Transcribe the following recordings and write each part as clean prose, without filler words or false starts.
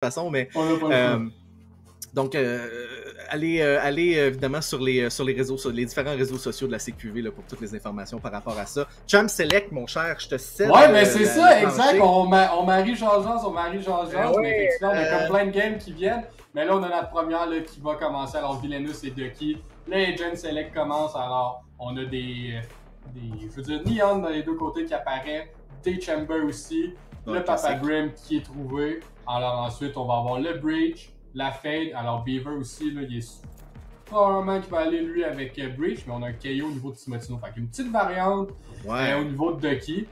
façon, mais... On n'a pas le choix. Donc, allez évidemment sur les réseaux, sur les différents réseaux sociaux de la CQV là, pour toutes les informations par rapport à ça. Champ Select, mon cher, je te cède. Ouais, mais c'est ça, exact. On marie Jean-Jean, mais effectivement, on a comme plein de games qui viennent. Mais là, on a notre première là, qui va commencer. Alors, Villainous et Ducky. Les Agent Select commencent. Alors, on a je veux dire, Neon dans les deux côtés qui apparaît. T-Chamber aussi. Le Papa Grim qui est trouvé. Alors, ensuite, on va avoir le Breach. La Fade, alors Beaver aussi, là, il est probablement qu'il va aller lui avec Breach, mais on a un KO au niveau de Timotino. Fait qu'une petite variante au niveau de Ducky.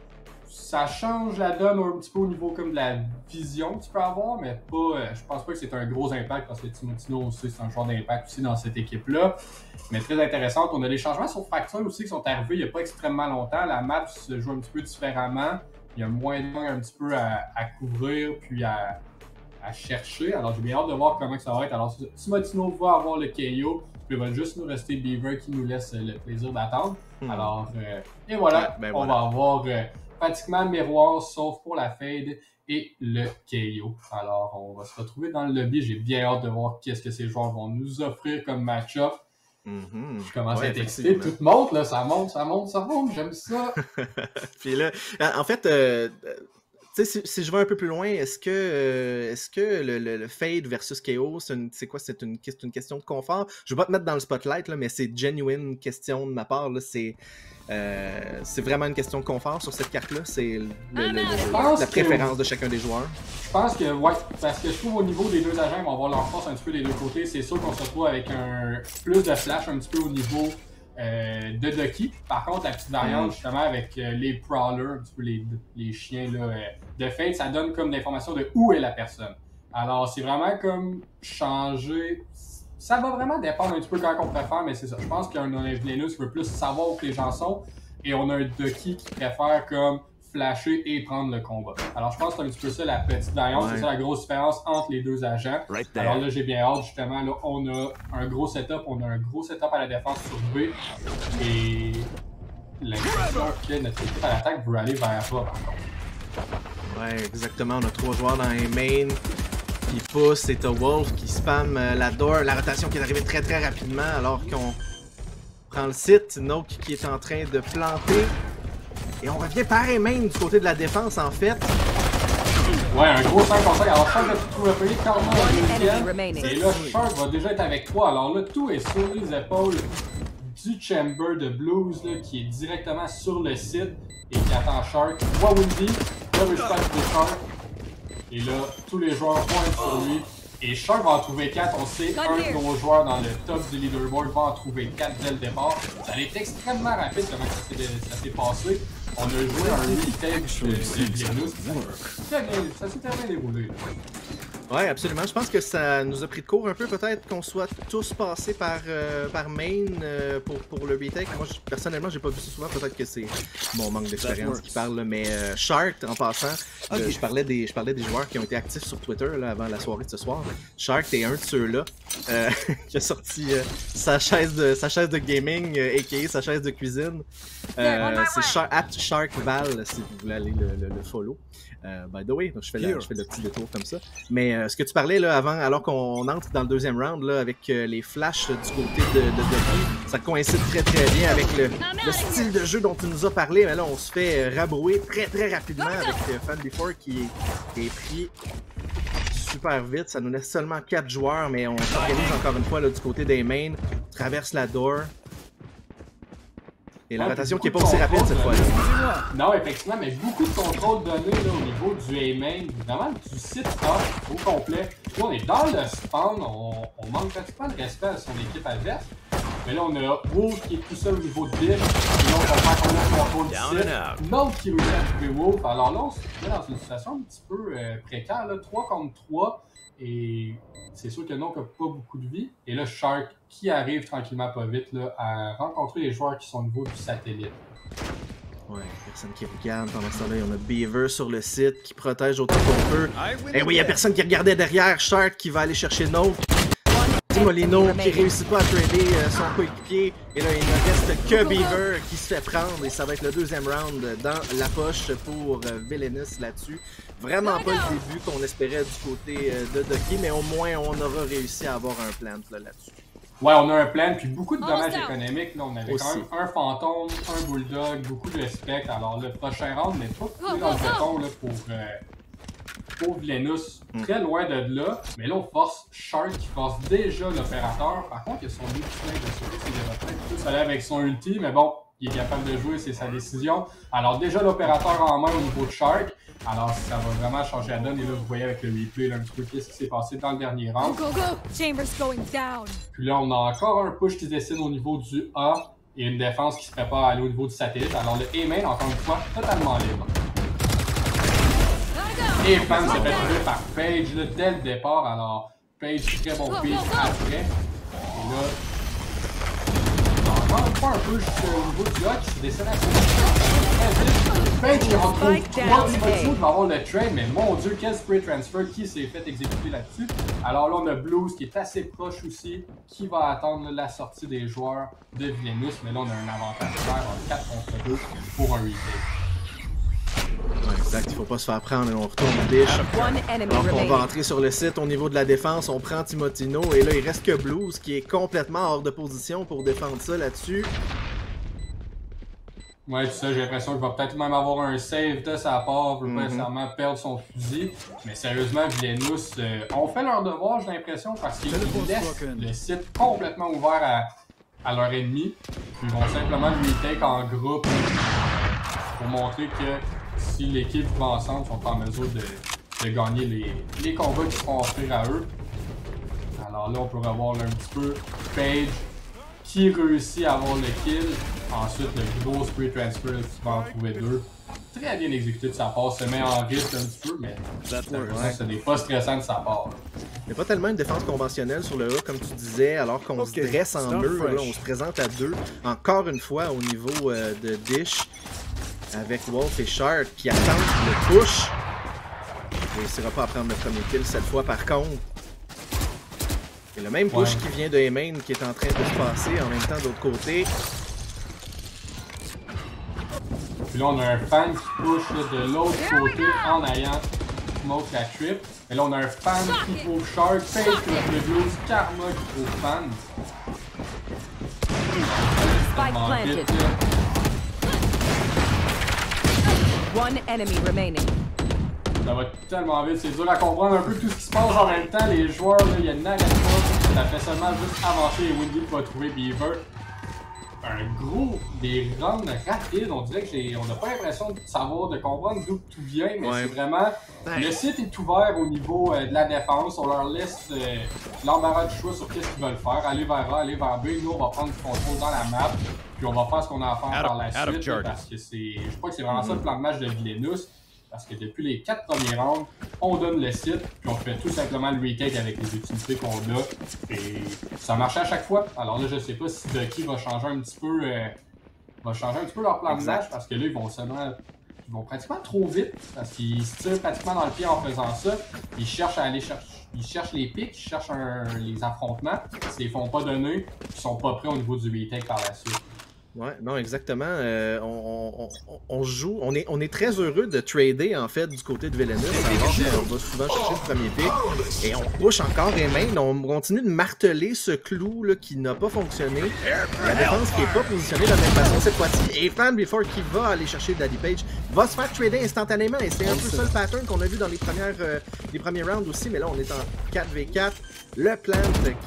Ça change la donne un petit peu au niveau comme de la vision que tu peux avoir, mais pas. Je pense pas que c'est un gros impact parce que Timotino aussi, c'est un joueur d'impact aussi dans cette équipe-là. Mais très intéressante. On a des changements sur Fracture aussi qui sont arrivés il n'y a pas extrêmement longtemps. La map se joue un petit peu différemment. Il y a moins de temps un petit peu à couvrir, puis à chercher. Alors, j'ai bien hâte de voir comment ça va être. Alors, Timotino va avoir le KO, puis il va juste nous rester Beaver qui nous laisse le plaisir d'attendre. Alors, et voilà, on va avoir pratiquement le miroir, sauf pour la Fade et le KO. Alors, on va se retrouver dans le lobby. J'ai bien hâte de voir qu'est-ce que ces joueurs vont nous offrir comme match-up. Je commence à être excité. Tout monte, là, ça monte, j'aime ça. Puis là, en fait... si je vais un peu plus loin, est-ce que le Fade versus KO, c'est quoi? C'est une question de confort? Je vais pas te mettre dans le spotlight, là, mais c'est genuine question de ma part. C'est vraiment une question de confort sur cette carte-là. C'est la préférence de chacun des joueurs. Je pense que, ouais, parce que je trouve au niveau des deux agents, ils vont avoir leur force un petit peu des deux côtés. C'est sûr qu'on se retrouve avec plus de flash un petit peu au niveau de Ducky. Par contre, la petite variante, justement, avec les Prowlers, un petit peu les chiens là, de Fade, ça donne comme l'information de où est la personne. Alors, c'est vraiment comme changer. Ça va vraiment dépendre un petit peu quand on préfère, mais c'est ça. Je pense qu'un Villainous veut plus savoir où les gens sont, et on a un Ducky qui préfère comme flasher et prendre le combat. Alors, je pense que c'est un petit peu ça la petite variante. C'est ça la grosse différence entre les deux agents. Alors là, j'ai bien hâte, justement. Là, on a un gros setup. On a un gros setup à la défense sur B. Et l'impression que notre équipe à l'attaque veut aller vers A, par contre. Ouais, exactement. On a 3 joueurs dans les mains qui poussent. Et t'as Wolf qui spamme la door. La rotation qui est arrivée très très rapidement alors qu'on prend le site. Note qui est en train de planter. Et on revient pareil même du côté de la défense, en fait. Ouais, un gros 5%. Alors, Shark va tout repérer, Carmo en deuxième. Et là, Shark va déjà être avec toi. Alors là, tout est sur les épaules du Chamber de Blues, là, qui est directement sur le site et qui attend Shark. Voit Windy, le respect de Shark. Et là, tous les joueurs pointent sur lui. Et Shark va en trouver 4. On sait, un de nos joueurs dans le top du leaderboard va en trouver 4 dès le départ. Ça allait être extrêmement rapide comment ça s'est passé. On a joué un retake de Villainous. Ça s'est très bien déroulé. Ouais, absolument. Je pense que ça nous a pris de court un peu, peut-être qu'on soit tous passés par main pour le retake. Moi, personnellement, j'ai pas vu ça souvent. Peut-être que c'est mon manque d'expérience qui parle, mais Shark, en passant, je parlais des joueurs qui ont été actifs sur Twitter là, avant la soirée de ce soir. Shark, t'es un de ceux-là qui a sorti sa chaise de gaming, a.k.a. sa chaise de cuisine. C'est @SharkVal si vous voulez aller le follow. By the way, donc je fais le petit détour comme ça. Mais ce que tu parlais là avant, alors qu'on entre dans le deuxième round là, avec les flashs du côté de Ducky, ça coïncide très très bien avec le style de jeu dont tu nous as parlé. Mais là, on se fait rabrouer très très rapidement avec Fan Before qui est pris super vite. Ça nous laisse seulement 4 joueurs, mais on s'organise encore une fois là, du côté des mains, traverse la door. Et la rotation qui n'est pas aussi rapide cette fois-là. Non, effectivement, mais beaucoup de contrôle donné là, au niveau du A-main, vraiment du site off au complet. Là, on est dans le spawn, on manque pratiquement de respect à son équipe adverse. Mais là, on a Wolf qui est tout seul au niveau de Bill. Et là, on va faire qu'on a le contrôle du site. L'autre qui réussit à trouver Wolf. Alors là, on se met dans une situation un petit peu précaire, là, 3 contre 3. Et c'est sûr que non, qu'il n'y a pas beaucoup de vie. Et là, Shark qui arrive tranquillement pas vite là, à rencontrer les joueurs qui sont au niveau du satellite. Ouais, personne qui regarde. Pendant ce temps-là, on a Beaver sur le site qui protège autant qu'on peut. Et oui, il n'y a personne qui regardait derrière. Shark qui va aller chercher Note. Molino qui réussit pas à trader son coéquipier. Et là, il ne reste que Beaver qui se fait prendre. Et ça va être le deuxième round dans la poche pour Villainous là-dessus. Vraiment pas le début qu'on espérait du côté de Ducky, mais au moins on aura réussi à avoir un plant là-dessus. Ouais, on a un plan, puis beaucoup de dommages économiques. Là, on avait quand même un fantôme, un bulldog, beaucoup de spectres. Alors le prochain round n'est pas coupé dans le béton là, pour Villainous, très loin de là. Mais là, on force Shark qui force déjà l'opérateur. Par contre, il y a son ulti de sauver ses développements. Tout aller avec son ulti, mais bon, il est capable de jouer, c'est sa décision. Alors déjà, l'opérateur en main au niveau de Shark. Alors ça va vraiment changer la donne. Et là, vous voyez avec le replay là, un petit peu qu'est-ce qui s'est passé dans le dernier round. Puis là, on a encore un push qui se dessine au niveau du A et une défense qui se prépare à aller au niveau du satellite. Alors le A-main, encore une fois, totalement libre. Et Fan s'est fait tuer par Page là, dès le départ. Alors Page, très bon pick après. Et là, encore une fois un push au niveau du A qui se dessine assez vite. Page il en trouve 3 Timothy va avoir le trade, mais mon dieu, quel spray transfer qui s'est fait exécuter là-dessus. Alors là, on a Blues qui est assez proche aussi, qui va attendre la sortie des joueurs de Villainous, mais là, on a un avantage clair en 4 contre 2 pour un retake. Ouais, exact, il faut pas se faire prendre, on retourne au biche. Alors qu'on va entrer sur le site au niveau de la défense, on prend Timotino et là il reste que Blues qui est complètement hors de position pour défendre ça là-dessus. Ouais, tout ça, j'ai l'impression qu'il va peut-être même avoir un save de sa part, pour pas nécessairement perdre son fusil. Mais sérieusement, Villainous ont fait leur devoir, j'ai l'impression, parce qu'ils laissent le site complètement ouvert à leur ennemi. Ils vont simplement lui take en groupe pour montrer que si l'équipe va ensemble, ils sont en mesure de gagner les combats qui seront offerts à eux. Alors là, on peut revoir là, un petit peu Page qui réussit à avoir le kill. Ensuite, le gros spray transfer qui va en trouver 2. Très bien exécuté de sa part, se met en risque un petit peu, mais ce n'est pas stressant de sa part. Il n'y a pas tellement une défense conventionnelle sur le A, comme tu disais, alors qu'on se dresse en mur, là, on se présente à 2. Encore une fois, au niveau de Dish, avec Wolf et Shark qui attendent le push. Il ne réussira pas à prendre le premier kill cette fois, par contre. Et le même push qui vient de A-Main qui est en train de se passer en même temps de l'autre côté. Puis là, on a un fan qui push là, de l'autre côté en ayant smoke la trip. Et là, on a un fan qui trouve Shark, Page qui trouve le Blues, Karma qui trouve fan. Spike planted. One enemy remaining. Ça va tellement vite, c'est dur à comprendre un peu tout ce qui se passe en même temps. Les joueurs, là, il y a une arrête pas. Ça fait seulement juste avancer et Windy va trouver Beaver. Des rounds rapides, on dirait qu'on n'a pas l'impression de savoir, de comprendre d'où tout vient, mais c'est vraiment... Le site est ouvert au niveau de la défense, on leur laisse l'embarras du choix sur qu'est-ce qu'ils veulent faire, aller vers A, aller vers B, nous on va prendre du contrôle dans la map, puis on va faire ce qu'on a à faire par la suite, là, parce que je crois que c'est vraiment ça le plan de match de Villainous. Parce que depuis les 4 premiers rounds, on donne le site, puis on fait tout simplement le retake avec les utilités qu'on a. Et ça marche à chaque fois. Alors là, je sais pas si Ducky va changer un petit peu, leur plan de match, parce que là, ils vont pratiquement trop vite, parce qu'ils se tirent pratiquement dans le pied en faisant ça. Ils cherchent ils cherchent les pics, ils cherchent les affrontements. S'ils les font pas donner, ils sont pas prêts au niveau du retake par la suite. Ouais, non, exactement. On joue, on est très heureux de trader en fait du côté de Villainous. Alors on va souvent chercher le premier pick et on push encore A-Main. On continue de marteler ce clou là, qui n'a pas fonctionné. La défense qui n'est pas positionnée de la même façon cette fois-ci. Et Fan Before qui va aller chercher Daddy Page va se faire trader instantanément. Et c'est un peu ça le pattern qu'on a vu dans les premiers rounds aussi. Mais là on est en 4v4. Le plant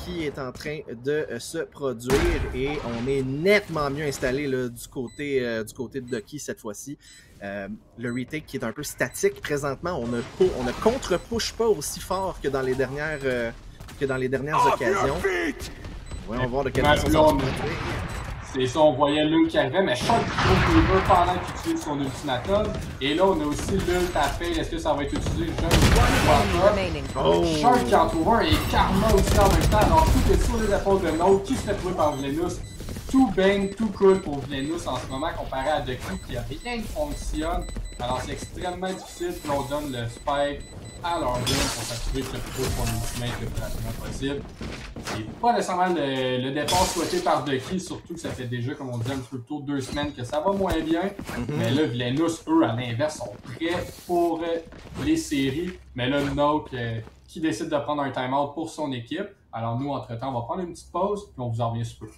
qui est en train de se produire et on est nettement mieux installé là, du côté de Ducky cette fois-ci. Le retake qui est un peu statique présentement, on ne contre-push pas aussi fort que dans les dernières occasions. Voyons voir de quelle façon ça va se produire. C'est ça, on voyait l'ult qui arrivait, mais Shark trouve Beaver pendant qu'il utilise son ultimatum. Et là, on a aussi l'ult à faire. Est-ce que ça va être utilisé? Je ne sais pas. Shark qui en trouve un et Karma aussi en même temps. Alors, tout est sur les épaules de Node qui se fait trouver par Villainous. tout baigne, tout cool pour Vilenus en ce moment comparé à Ducky qui a rien qui fonctionne. Alors c'est extrêmement difficile que l'on donne le spike à leur game pour s'assurer que le plus gros son ultimate le plus rapidement possible. C'est pas nécessairement le départ souhaité par Ducky, surtout que ça fait déjà, comme on dit, un petit peu plus tôt 2 semaines que ça va moins bien. Mais là, Vilenus, eux, à l'inverse, sont prêts pour les séries. Mais là, Noke qui décide de prendre un time-out pour son équipe. Alors nous, entre-temps, on va prendre une petite pause, puis on vous en revient sous peu.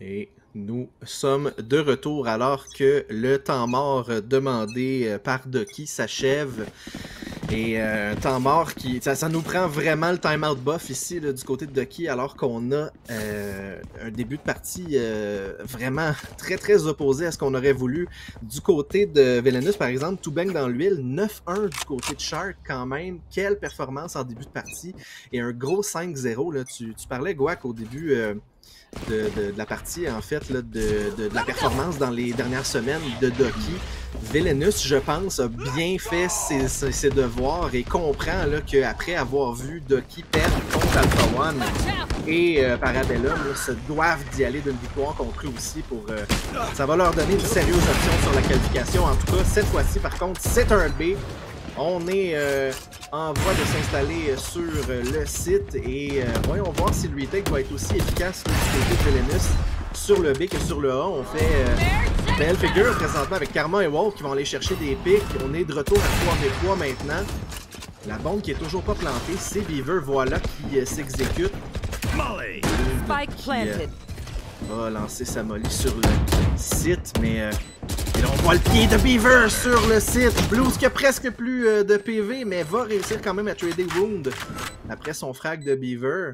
Et nous sommes de retour alors que le temps mort demandé par Ducky s'achève. Et un temps mort qui... Ça nous prend vraiment le time-out buff ici là, du côté de Ducky alors qu'on a un début de partie vraiment très opposé à ce qu'on aurait voulu. Du côté de Vilenus par exemple, tout baigne dans l'huile, 9-1 du côté de Shark quand même. Quelle performance en début de partie et un gros 5-0. Là. Tu parlais Guac au début... De la partie, en fait, là, de la performance dans les dernières semaines de Ducky. Vilenus, je pense, a bien fait ses devoirs et comprend qu'après avoir vu Ducky perdre contre Alpha One et Parabellum, là, se doivent d'y aller d'une victoire contre eux aussi pour... ça va leur donner une sérieuse option sur la qualification. En tout cas, cette fois-ci, par contre, c'est un B. On est en voie de s'installer sur le site et voyons voir si le retake va être aussi efficace du côté de Vilenus sur le B que sur le A. On fait belle figure présentement avec Karma et Walt qui vont aller chercher des pics. On est de retour à 3v3 maintenant. La bombe qui est toujours pas plantée, c'est Beaver, voilà, qui s'exécute. Spike planted. Va lancer sa molly sur le site, mais et là, on voit le pied de Beaver sur le site. Blues qui a presque plus de PV, mais va réussir quand même à trader Wound après son frag de Beaver.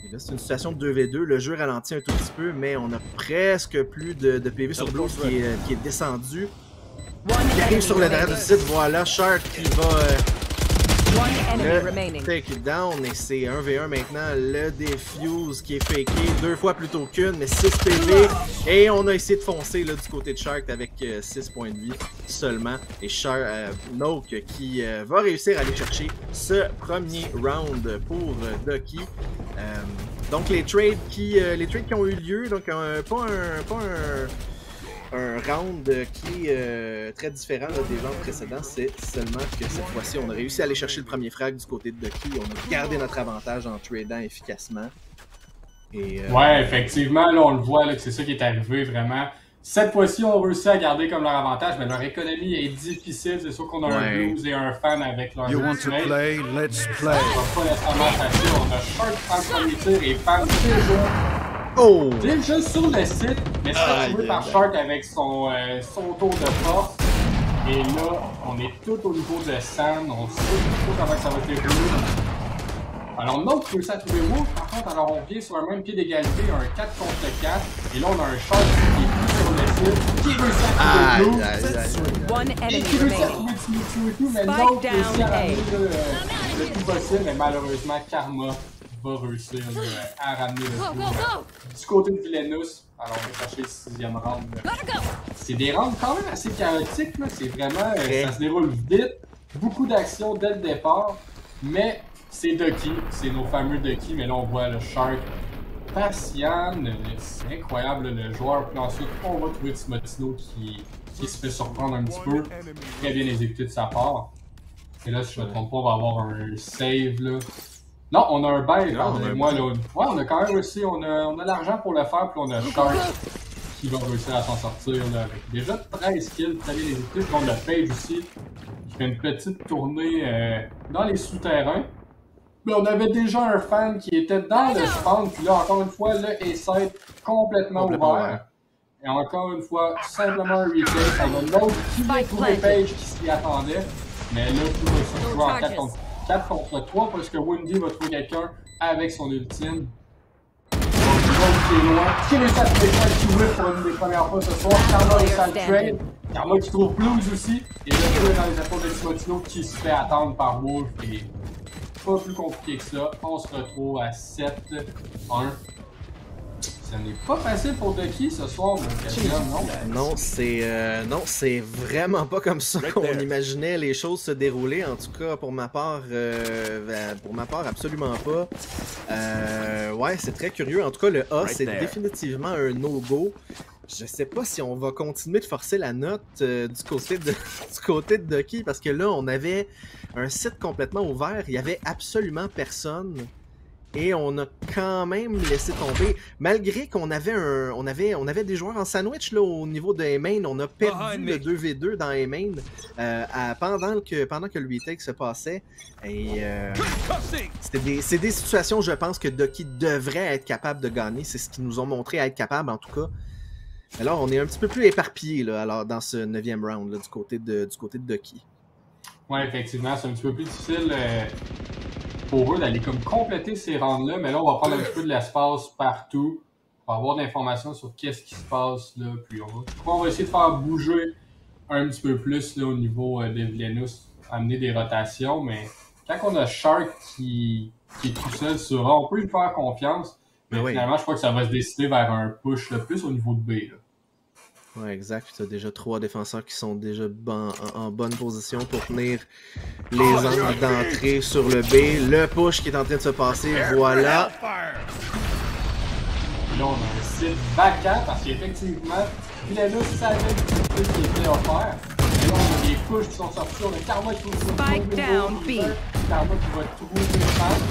Et là, c'est une situation de 2v2. Le jeu ralentit un tout petit peu, mais on a presque plus de PV sur Blues qui est descendu. Il arrive sur le derrière du site. Voilà, Shark qui va le take down. Et c'est 1v1 maintenant. Le defuse qui est faké 2 fois plutôt qu'une, mais 6 PV. Et on a essayé de foncer là, du côté de Shark avec 6 points de vie seulement. Et Noke qui va réussir à aller chercher ce premier round pour Ducky. Donc les trades qui ont eu lieu, donc pas un round qui est très différent là, des rounds précédents, c'est seulement que cette fois-ci, on a réussi à aller chercher le premier frag du côté de Ducky. On a gardé notre avantage en tradant efficacement. Et, ouais, effectivement, là, on le voit là, que c'est ça qui est arrivé vraiment. Cette fois-ci, on réussit à garder comme leur avantage, mais leur économie est difficile. C'est sûr qu'on a un Blues et un fan avec leur ultimate. Ça va pas nécessairement facile. On a Shark qui prend le premier tir et fan déjà sur le site, mais c'est joué par Shark avec son tour de force. Et là, on est tout au niveau de Sand. On sait pas comment ça va évoluer. Alors, Noke réussit à trouver Wolf. Par contre, alors on vient sur un même pied d'égalité, un 4 contre 4. Et là, on a un Shark qui est plus sur le site, qui réussit à trouver Blue. Et qui réussit à trouver Timothy et tout, mais Noke réussit à ramener le plus possible. Mais malheureusement, Karma va réussir à ramener le tout. Du côté de Vilenus, alors on va chercher le 6e round. C'est des rounds quand même assez chaotiques, c'est vraiment, ça se déroule vite, beaucoup d'actions dès le départ, mais c'est Ducky, c'est nos fameux Ducky, mais là on voit le Shark patient, c'est incroyable le joueur, puis ensuite on va trouver Timotino qui se fait surprendre un petit peu, très bien exécuté de sa part. Et là, si je ne me trompe pas, on va avoir un save là. Non, on a un bail, moi là. Ouais, on a quand même réussi, on a l'argent pour le faire, puis on a Shark qui va réussir à s'en sortir là, avec déjà 13 kills, très bien exécutés. Puis on a Page aussi, qui fait une petite tournée dans les souterrains. Mais on avait déjà un fan qui était dans le spawn, puis là, encore une fois, le A-side complètement ouvert. Et encore une fois, simplement un retake. Ça va l'autre qui va trouver Page qui s'y attendait. Mais là, tout va se jouer en 4 contre 3 parce que Wendy va trouver quelqu'un avec son ultime. L'autre qui est loin, qui réussit à trouver Page qui whip pour une des premières fois ce soir. Karma réussit à le trade. Karma qui trouve Blues aussi. Et là, tout est dans les épaules de Timotino qui se fait attendre par Wolf. Et pas plus compliqué que ça. On se retrouve à 7-1. Ce n'est pas facile pour Ducky ce soir, mon non? Non, c'est vraiment pas comme ça qu'on imaginait les choses se dérouler. En tout cas, pour ma part, absolument pas. Ouais, c'est très curieux. En tout cas, le A, c'est définitivement un no-go. Je sais pas si on va continuer de forcer la note du côté de Ducky, parce que là, on avait un site complètement ouvert. Il y avait absolument personne. Et on a quand même laissé tomber, malgré qu'on avait on avait des joueurs en sandwich là, au niveau de A-Main. On a perdu le 2v2 dans A-Main pendant que le retake se passait. Et c'est des situations, je pense, que Ducky devrait être capable de gagner. C'est ce qu'ils nous ont montré à être capable, en tout cas. Alors, on est un petit peu plus éparpillé là, alors, dans ce 9e round là, du côté de Ducky. Ouais, effectivement, c'est un petit peu plus difficile pour eux d'aller comme compléter ces rounds-là, mais là, on va prendre un petit peu de l'espace partout pour avoir de l'information sur qu'est-ce qui se passe là. Puis on va essayer de faire bouger un petit peu plus là, au niveau de Villainous, amener des rotations, mais quand on a Shark qui est tout seul sur A, on peut lui faire confiance, mais finalement, je crois que ça va se décider vers un push là, plus au niveau de B. Là. Ouais, exact. Tu as déjà 3 défenseurs qui sont déjà en bonne position pour tenir les angles d'entrée sur le B. Le push qui est en train de se passer, voilà. Là, on a un site vacant parce qu'effectivement, Villainous savait le qui était offert. Et là, on a des pushs qui sont sortis. On a Karma qui va trouver Karma qui va trouver des fans.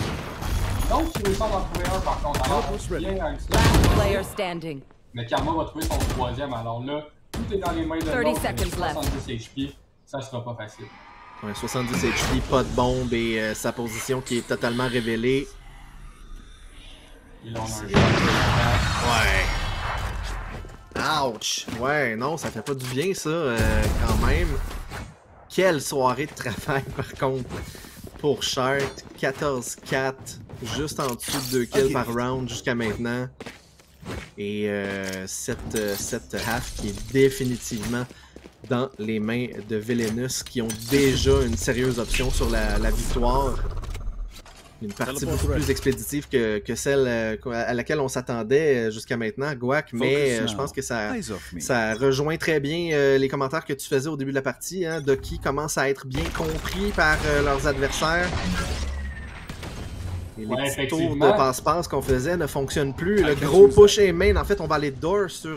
Donc, il réussit à en trouver un par contre. Alors, bien un standing. Mais Karma va trouver son 3e, alors là, tout est dans les mains de l'autre, 70 HP, ça sera pas facile. Ouais, 70 HP, pas de bombe et sa position qui est totalement révélée. Et là, on a un Ouais. Ouch! Ouais, non, ça fait pas du bien ça, quand même. Quelle soirée de travail par contre pour Shark. 14-4, juste en dessous de 2 kills par round jusqu'à maintenant. Et cette half qui est définitivement dans les mains de Villainous qui ont déjà une sérieuse option sur la victoire. Une partie beaucoup plus expéditive que celle à laquelle on s'attendait jusqu'à maintenant, Gouac, mais je pense que ça rejoint très bien les commentaires que tu faisais au début de la partie. Hein. Ducky commence à être bien compris par leurs adversaires. Et les petits tours de passe-passe qu'on faisait ne fonctionnent plus. Le gros push et main, en fait, on va aller door sur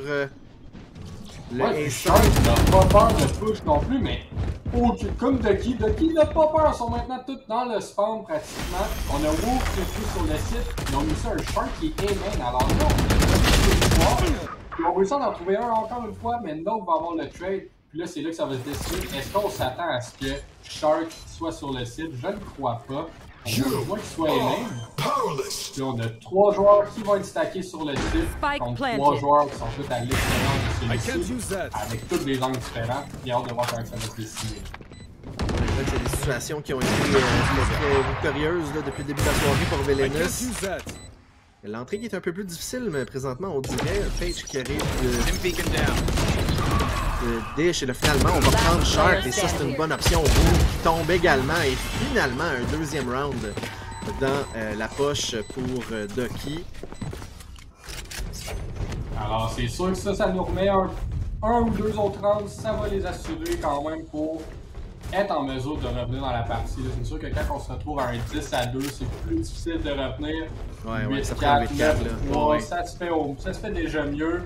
le A-side. Il n'a pas peur de push non plus, mais comme Ducky n'a pas peur. Ils sont maintenant tous dans le spawn pratiquement. On a Wolf qui est plus sur le site. Ils ont mis ça un Shark qui est A-main. Alors là, ils ont réussi à en trouver un encore une fois, mais l'autre va avoir le trade. Puis là, c'est là que ça va se décider. Est-ce qu'on s'attend à ce que Shark soit sur le site? Je ne crois pas. On a besoin qu'il soit A-main. Puis on a 3 joueurs qui vont être stackés sur le site. Donc 3 joueurs qui sont tous à l'extérieur de celui-ci. Avec tous les angles différents. J'ai hâte de voir comment ça va se décider. C'est des situations qui ont été très victorieuses là, depuis le début de la soirée pour Villainous. L'entrée qui est un peu plus difficile, mais présentement, on dirait Page qui arrive de Dish. Et là, finalement, on va prendre Shark. Et ça, c'est une bonne option. Vous qui tombe également. Et finalement, un 2e round dans la poche pour Ducky. Alors, c'est sûr que ça nous remet un ou 2 autres rounds. Ça va les assurer quand même pour être en mesure de revenir dans la partie. C'est sûr que quand on se retrouve à un 10-2, c'est plus difficile de revenir. Ouais, ça prend 8-4. Ça se fait déjà mieux.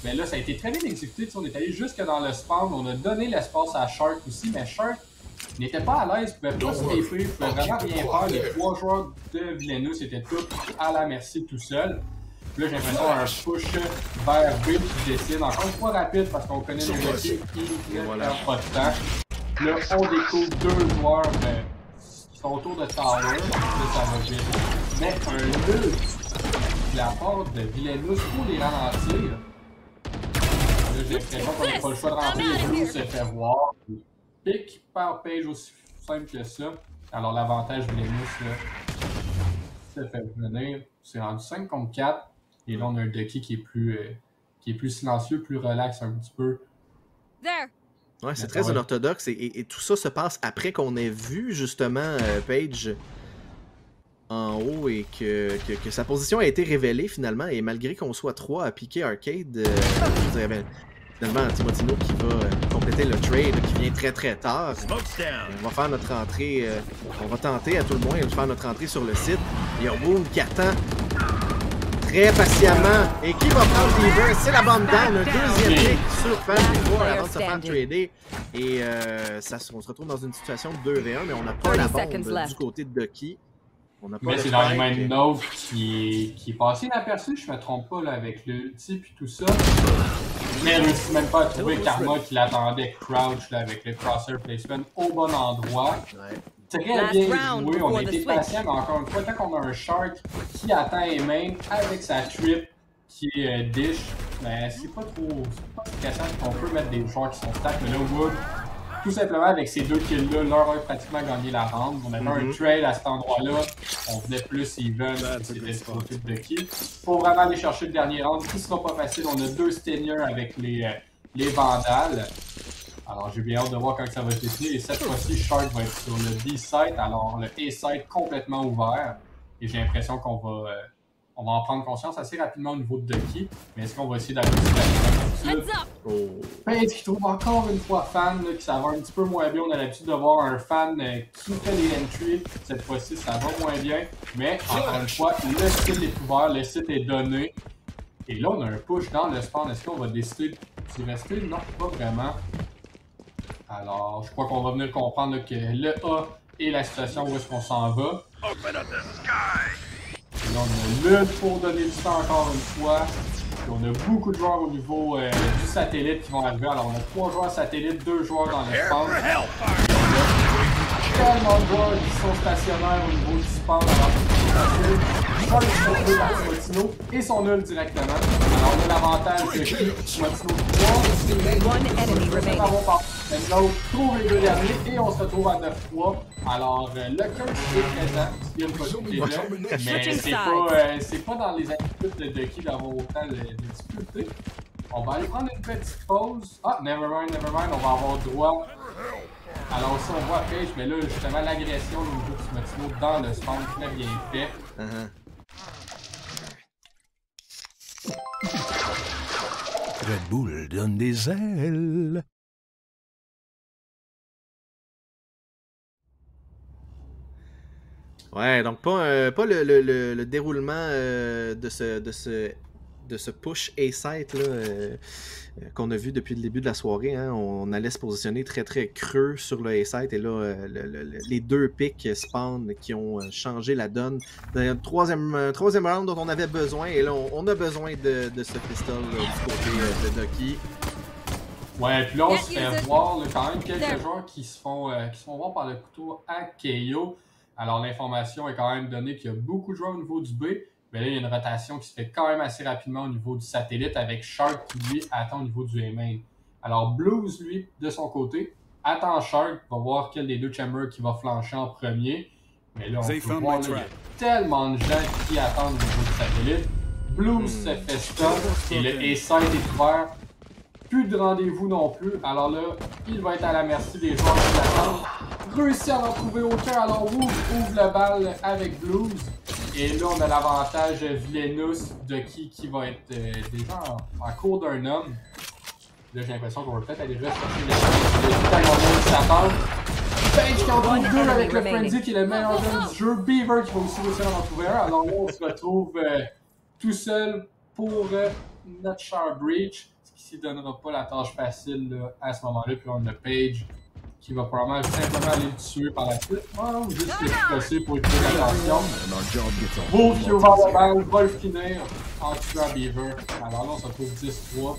Mais là, ça a été très bien exécuté. On est allé jusque dans le spawn. On a donné l'espace à Shark aussi, mais Shark n'était pas à l'aise, il pouvait pas se taper, il pouvait vraiment rien faire. Les 3 joueurs de Villainous étaient tous à la merci tout seuls. Là, j'ai l'impression d'un push vers B qui décide. Encore une fois rapide parce qu'on connaît les équipes qui ne perdent pas de temps. Là, on découvre 2 joueurs qui sont autour de Tower. Là, ça va vite. Mais un nœud de la part de Villainous pour les ralentir. Là, j'ai l'impression qu'on n'a pas le choix de rentrer. Blues se fait voir. Pick par page aussi simple que ça. Alors l'avantage Villainous se fait venir. C'est rendu 5 contre 4. Et là, on a un Ducky qui est plus silencieux, plus relax un petit peu. Ouais, c'est très unorthodoxe et tout ça se passe après qu'on ait vu justement Paige en haut et que sa position a été révélée finalement. Et malgré qu'on soit 3 à piquer Arcade, je dirais finalement Timotino qui va compléter le trade qui vient très très tard. On va faire notre entrée, on va tenter à tout le moins de faire notre entrée sur le site. Il y a Boom qui attend très patiemment. Et qui va prendre Beaver? C'est la bombe down, un deuxième pick sur Fan Before avant de se faire trader. Et on se retrouve dans une situation de 2v1, mais on n'a pas la bombe du côté de Ducky. Mais c'est dans les mains de Nove qui est passé inaperçu, je me trompe pas là, avec l'ulti puis tout ça. Mais il réussit même pas à trouver Karma qui l'attendait crouch là, avec le crosshair placement au bon endroit. Très bien joué, on a été patient, mais encore une fois, tant qu'on a un Shark qui attend les mains avec sa trip qui est dish, ben c'est pas stressant qu'on peut mettre des joueurs qui sont stack, mais là Wood, tout simplement avec ces deux kills-là, leur a pratiquement gagné la round. On avait un trade à cet endroit-là, on venait plus even, c'était du côté de Ducky. Pour vraiment aller chercher le dernier round, qui sera pas facile, on a 2 Steniers avec les Vandals. Alors j'ai bien hâte de voir quand ça va se dessiner. Et cette fois-ci, Shark va être sur le B-side, alors le A-side complètement ouvert. Et j'ai l'impression qu'on va en prendre conscience assez rapidement au niveau de Ducky. Mais est-ce qu'on va essayer d'aller sur la Paige qui trouve encore une fois Fan, là, qui ça va un petit peu moins bien. On a l'habitude de voir un Fan qui fait les entries. Cette fois-ci, ça va moins bien. Mais encore une fois, le site est ouvert, le site est donné. Et là, on a un push dans le spawn. Est-ce qu'on va décider d'y rester? Non, pas vraiment. Alors, je crois qu'on va venir comprendre là, que le A est la situation où est-ce qu'on s'en va. Et là, on a lutte pour donner du temps encore une fois. Puis on a beaucoup de joueurs au niveau du satellite qui vont arriver. Alors, on a 3 joueurs satellites, 2 joueurs dans l'espace. Tellement de joueurs qui sont stationnaires au niveau du spawn. Alors, Timotino et son nul directement. Alors, on a l'avantage de Timotino 3. L'autre trouve les deux derniers et on se retrouve à 9-3. Alors, le curse est présent, il y a une possibilité là, mais c'est pas dans les attitudes de Ducky d'avoir autant de difficultés. On va aller prendre une petite pause. Ah, nevermind, on va avoir droit. Alors aussi, on voit Paige, mais là, justement, l'agression au niveau de Timotino dans le spawn, très bien fait. Red Bull donne des ailes. Ouais, donc pas le déroulement de ce push A-site qu'on a vu depuis le début de la soirée. Hein. On allait se positionner très très creux sur le A-site et là, les 2 picks spawn qui ont changé la donne. Un troisième round dont on avait besoin et là, on a besoin de ce pistol du côté de Ducky. Ouais, puis là, on se fait voir quand même quelques joueurs qui se font voir par le couteau à KO. Alors, l'information est quand même donnée qu'il y a beaucoup de joueurs au niveau du B, mais là, il y a une rotation qui se fait quand même assez rapidement au niveau du satellite avec Shark qui, lui, attend au niveau du A-main. Alors, Blues, lui, de son côté, attend Shark, va voir quel des 2 chambers qui va flancher en premier. Mais là, on peut voir, là, il y a tellement de gens qui attendent au niveau du satellite. Blues se fait stop et le A-side est ouvert. Plus de rendez-vous non plus. Alors là, il va être à la merci des joueurs qui l'attendent. Réussit à en trouver aucun. Alors ouvre la balle avec Blues. Et là, on a l'avantage Villainous de qui va être déjà en cours d'un homme. Là, j'ai l'impression qu'on va peut-être aller rechercher le Tagonel qui s'attend. Paige qui en trouve 2 avec le Frenzy qui est le meilleur jeune du jeu. Beaver qui va aussi réussir à en trouver un. Alors là, on se retrouve tout seul pour notre Char Breach. Ce qui ne donnera pas la tâche facile là, à ce moment-là. Puis on a Paige qui va probablement simplement aller le tuer par la suite. Oh, juste le plus possible pour écouter l'attention. Wolf qui ouvre la balle, va le finir en tuant Beaver. Alors là, on se retrouve 10-3.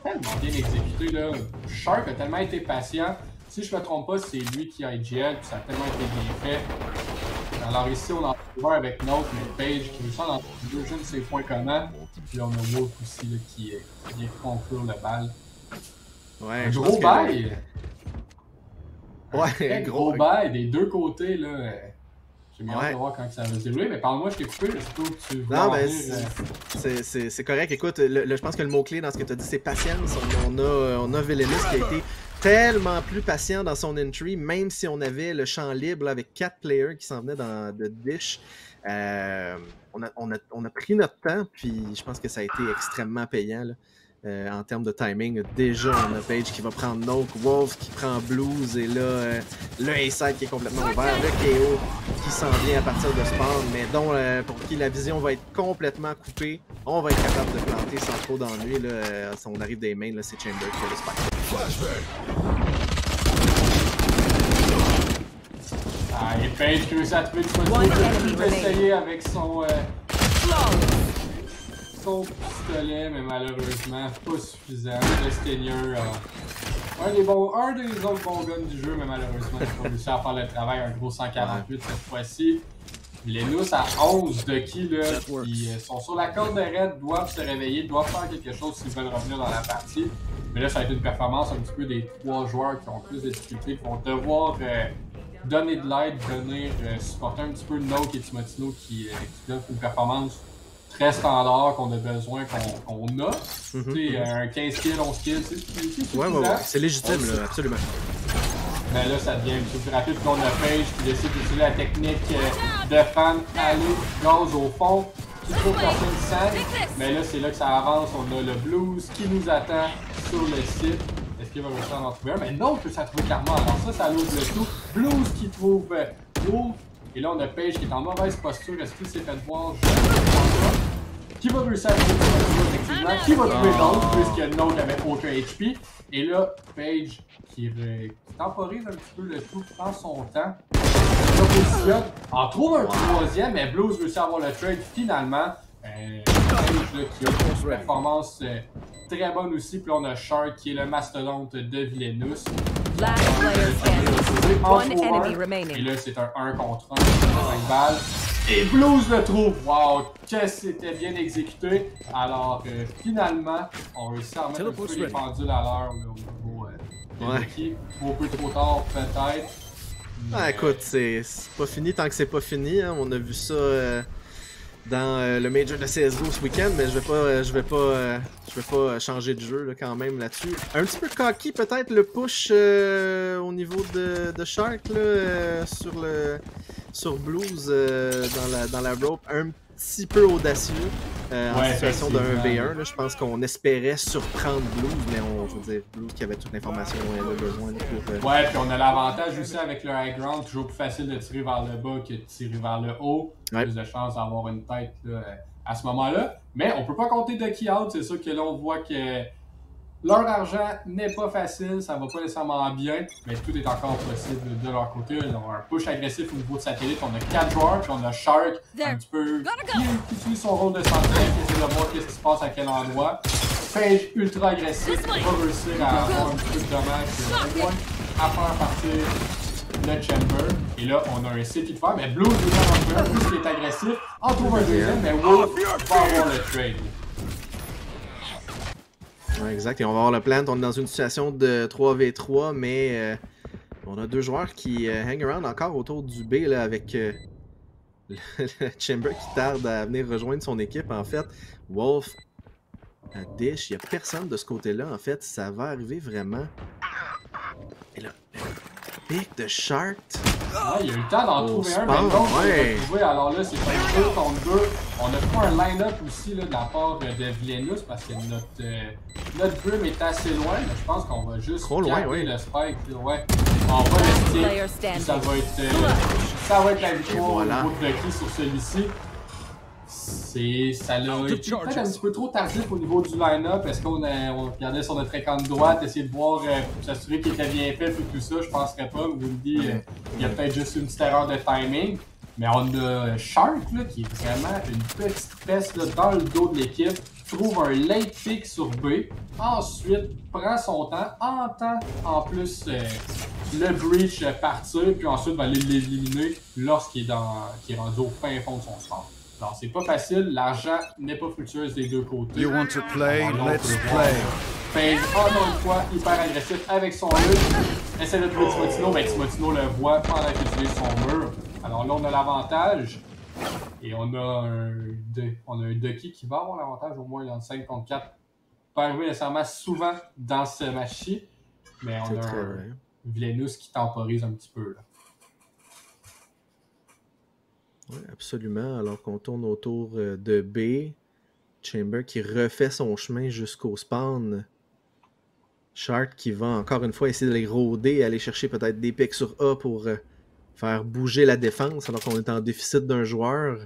Tellement bien exécuté là. Shark a tellement été patient. si je me trompe pas, c'est lui qui a IGL, puis ça a tellement été bien fait. Alors ici, on a un avec Note, mais Page qui réussit dans deux, je ne sais point comment. Puis on a Wolf aussi là, qui vient conclure le bal. Ouais, un gros bail! Ouais, gros bail des deux côtés, là. J'ai bien hâte de voir quand ça va se dérouler, mais parle-moi, je t'ai coupé, je trouve que tu vois. Non, ben, c'est correct. Écoute, je pense que le mot-clé dans ce que tu as dit, c'est patience. On a Villainous qui a été tellement plus patient dans son entry, même si on avait le champ libre là, avec 4 players qui s'en venaient de Dish. On a pris notre temps, puis je pense que ça a été extrêmement payant là, en termes de timing. Déjà, on a Page qui va prendre Note, Wolf qui prend Blues, et là, le A-side qui est complètement ouvert, le KO qui s'en vient à partir de spawn, mais dont pour qui la vision va être complètement coupée. On va être capable de planter sans trop d'ennui. Si on arrive des mains, c'est Chamber qui fait le spike. Ah, et Page qui réussit à trouver du motif. Il va essayer avec son pistolet, mais malheureusement, pas suffisant. Le Stinger, un des autres bons guns du jeu, mais malheureusement, il n'a pas réussi à faire le travail. Un gros 148 cette fois-ci. Les Nous à 11 de qui, là, qui sont sur la corde de raid, doivent se réveiller, doivent faire quelque chose s'ils veulent revenir dans la partie. Mais là, ça a été une performance un petit peu des 3 joueurs qui ont plus de difficultés, qui vont devoir donner de l'aide, venir supporter un petit peu Note et Timotino qui donnent une performance très standard qu'on a besoin, qu'on a. Tu sais, un 15 kills, 11 kills, c'est ouais, c'est légitime, là, absolument. Mais là, ça devient un petit peu plus rapide. Puis on a Page qui décide d'utiliser la technique de fan, aller, gaz au fond, qui trouve personne sang. Mais là, c'est là que ça avance. On a le Blues qui nous attend sur le site. Est-ce qu'il va réussir à en trouver un? Mais non, que ça trouve Karma. Alors ça l'ouvre le tout. Blues qui trouve Wolf. Et là, on a Page qui est en mauvaise posture. Est-ce qu'il s'est fait voir? Je ne pense pas. Qui va réussir à trouver effectivement? Qui va trouver Note, puisque Note n'avait aucun HP. Et là, Page qui temporise un petit peu le tout, prend son temps, se positionne, en trouve un troisième, mais Blues réussit à avoir le trade finalement. Page qui a une performance très bonne aussi. Puis là, on a Shark qui est le mastodonte de Villainous. Last player standing. One enemy remaining. Et là, c'est un 1 contre 1, 5 balles. Et Blues le trouve! Wow! Que c'était bien exécuté! Alors, finalement, on réussit à remettre un peu les pendules à l'heure au niveau de l'équipe. Un peu trop tard, peut-être. Ah, écoute, c'est pas fini tant que c'est pas fini. Hein. On a vu ça dans le Major de CSGO ce week-end, mais je vais pas changer de jeu là, quand même là-dessus. Un petit peu cocky peut-être le push au niveau de Shark là, sur Blues dans la rope, un petit peu audacieux en situation d'un 1v1. Là, je pense qu'on espérait surprendre Blues, mais je veux dire, Blues qui avait toute l'information dont elle a besoin pour... Ouais, puis on a l'avantage aussi avec le high ground, toujours plus facile de tirer vers le bas que de tirer vers le haut. Plus de chances d'avoir une tête là, à ce moment-là. Mais on peut pas compter de key out, c'est sûr que là on voit que leur argent n'est pas facile, ça va pas nécessairement bien, mais tout est encore possible de leur côté. Ils ont un push agressif au niveau de satellite, on a 4 joueurs, puis on a Shark, un petit peu qui utilise son rôle de sentinelle, qui essaie de voir qu'est-ce qui se passe à quel endroit. Page ultra agressif, qui va réussir à avoir un petit peu de dommages, au moins à faire partir le Chamber. Et là, on a un site de faire, mais Blues nous en un plus qui est agressif, en trouve un deuxième, mais Wolf va avoir le trade. Ouais, exact, et on va avoir le plant. On est dans une situation de 3v3, mais on a 2 joueurs qui hang around encore autour du B là, avec le Chamber qui tarde à venir rejoindre son équipe. En fait, Wolf, Dish, il n'y a personne de ce côté-là. En fait, ça va arriver vraiment. Et là, pick de Shark. Ah, il y a eu le temps d'en trouver un, mais l'autre, on l'a trouvé. Alors là, c'est un 2 contre 2. On a pas un line-up aussi là, de la part de Villainous parce que notre brim est assez loin. Mais je pense qu'on va juste garder le spike. Ouais. On va le stick. Ça va être la victoire au niveau de Ducky sur celui-ci. Ça l'a été peut-être un petit peu trop tardif au niveau du line-up. Est-ce qu'on regardait sur notre écran de droite, essayer de voir, s'assurer qu'il était bien fait et tout ça? Je penserais pas. Vous me dites, il y a peut-être juste une petite erreur de timing. Mais on a Shark là, qui est vraiment une petite peste là, dans le dos de l'équipe. trouve un late pick sur B, ensuite prend son temps, entend en plus le breach partir, puis ensuite va aller l'éliminer lorsqu'il est rendu au fin fond de son sport. Alors c'est pas facile, l'argent n'est pas fructueuse des deux côtés. You want to play? Alors, Let's play. FaZe, encore une fois, hyper agressif avec son ult. Essaie de trouver Timotino, mais Timotino le voit pendant qu'il utilise son mur. Alors là, on a l'avantage. Et on a un Ducky qui va avoir l'avantage au moins dans le 5 contre 4. Pas arriver nécessairement souvent dans ce match-ci, mais on a un Vilenus qui temporise un petit peu. Là. Oui, absolument. Alors qu'on tourne autour de B, Chamber qui refait son chemin jusqu'au spawn. Shark qui va encore une fois essayer de les rôder, aller chercher peut-être des pics sur A pour faire bouger la défense alors qu'on est en déficit d'un joueur.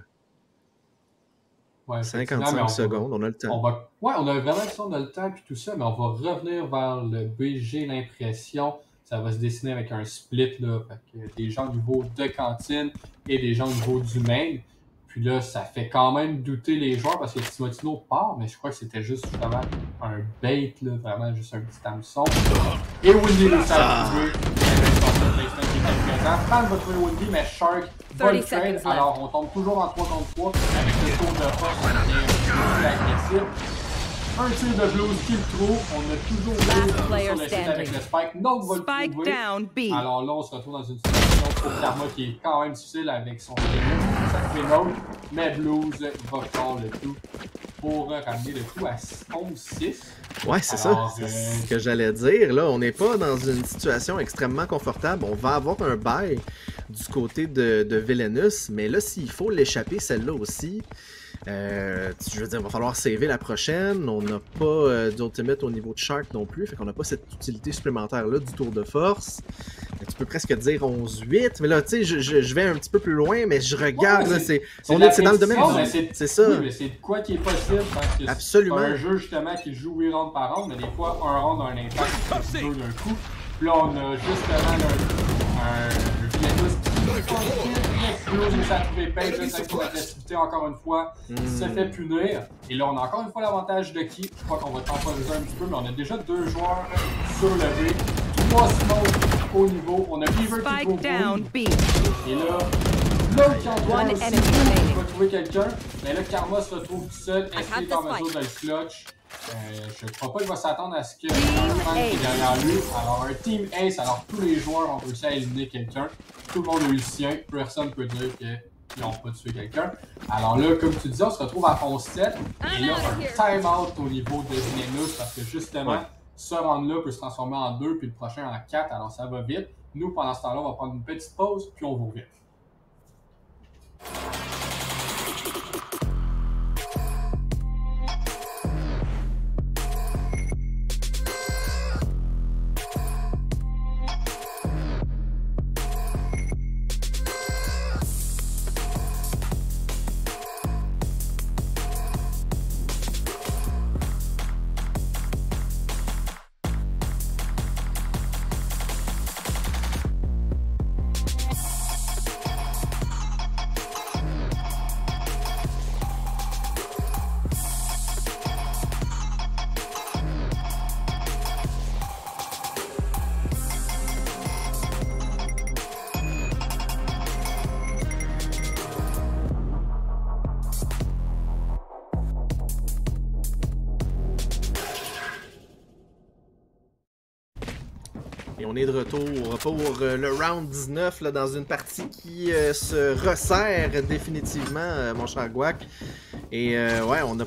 Ouais, 55 secondes, on a le temps. Ouais, on a vraiment l'impression qu'on a le temps et tout ça, mais on va revenir vers le B. J'ai l'impression ça va se dessiner avec un split, là, fait que des gens au niveau de cantine et des gens au niveau du main. Puis là, ça fait quand même douter les joueurs parce que Timotino part, mais je crois que c'était juste vraiment un bait, là, vraiment juste un petit hameçon. Et Windy le savent jouer. Fan va trouver Windy, mais Shark va le trade. Alors on tombe toujours en 3 contre 3 avec le tour de force qui est plus agressif. Un tir de Blues qui le trouve. On a toujours Blues sur le site avec le Spike. Donc va le trouver. Alors là, on se retrouve dans une situation pour Karma qui est quand même difficile avec son ça fait l'autre. Mais Blues va faire le tout pour ramener le tout à 11-6. Ouais, c'est ça. C'est ce que j'allais dire. Là, on n'est pas dans une situation extrêmement confortable. On va avoir un bail du côté de Vilenus. Mais là, s'il faut l'échapper, celle-là aussi. Je veux dire, il va falloir saver la prochaine. On n'a pas d'ultimate au niveau de Shark non plus. Fait qu'on n'a pas cette utilité supplémentaire-là du tour de force. Tu peux presque dire 11-8. Mais là, tu sais, je vais un petit peu plus loin, mais je regarde. Ouais, c'est dans le domaine du... C'est ça. Oui, mais c'est de quoi qui est possible. Parce que absolument. C'est un jeu, justement, qui joue 8 rounds par round. Mais des fois, un round a un impact sur deux d'un coup. Puis là, on a justement un Vilenus qui nous a trouvé Page avec l'agressivité encore une fois, se fait punir. Et là, on a encore une fois l'avantage de qui. Je crois qu'on va temporiser un petit peu, mais on a déjà 2 joueurs sur le B. 3 smokes au niveau. On a Beaver qui trouve B. Et là, l'autre qui en va trouver quelqu'un. Mais là, Karma se retrouve tout seul. Est-ce qu'il est en mesure de le clutch? Je ne crois pas qu'il va s'attendre à ce que un qui est derrière lui. Alors, un Team Ace, alors tous les joueurs ont réussi à éliminer quelqu'un. Tout le monde a eu le sien. Personne ne peut dire qu'ils n'ont pas tué quelqu'un. Alors là, comme tu disais, on se retrouve à 11-7. Et là, un time-out au niveau de Vilenus parce que justement, ce round-là peut se transformer en 2 puis le prochain en 4. Alors, ça va vite. Nous, pendant ce temps-là, on va prendre une petite pause puis on vous revient. Et on est de retour pour le round 19 là, dans une partie qui se resserre définitivement, mon cher Guac. Et ouais, on n'a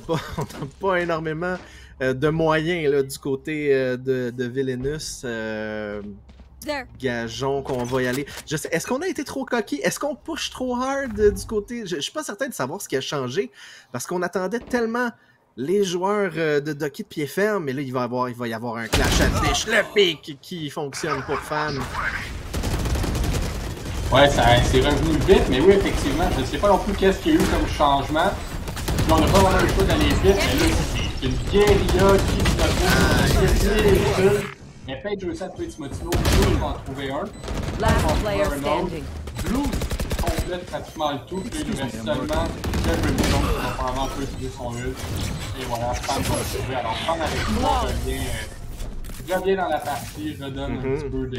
pas énormément de moyens là, du côté de Vilenus. Gageons qu'on va y aller. Je sais, est-ce qu'on a été trop coquille? Est-ce qu'on push trop hard du côté... Je suis pas certain de savoir ce qui a changé, parce qu'on attendait tellement les joueurs de Ducky de pied ferme, mais là, il va y avoir un clash à fiche, le pic qui fonctionne pour Fan. Ouais, c'est revenu vite, mais oui, effectivement, je ne sais pas non plus qu'est-ce qu'il y a eu comme changement. Là, on n'a pas vraiment le choix d'aller vite, mais là, c'est une guérilla qui se retrouve. Mais Page réussit à tuer Timotino, Blue va en trouver un. Last player standing. Blue, son complète pratiquement le tout. Puis il nous reste seulement le Brimstone qui va probablement peut utiliser son ult. Et voilà, Fan va le sauver. Alors Fan avec moi revient dans la partie, redonne un petit peu de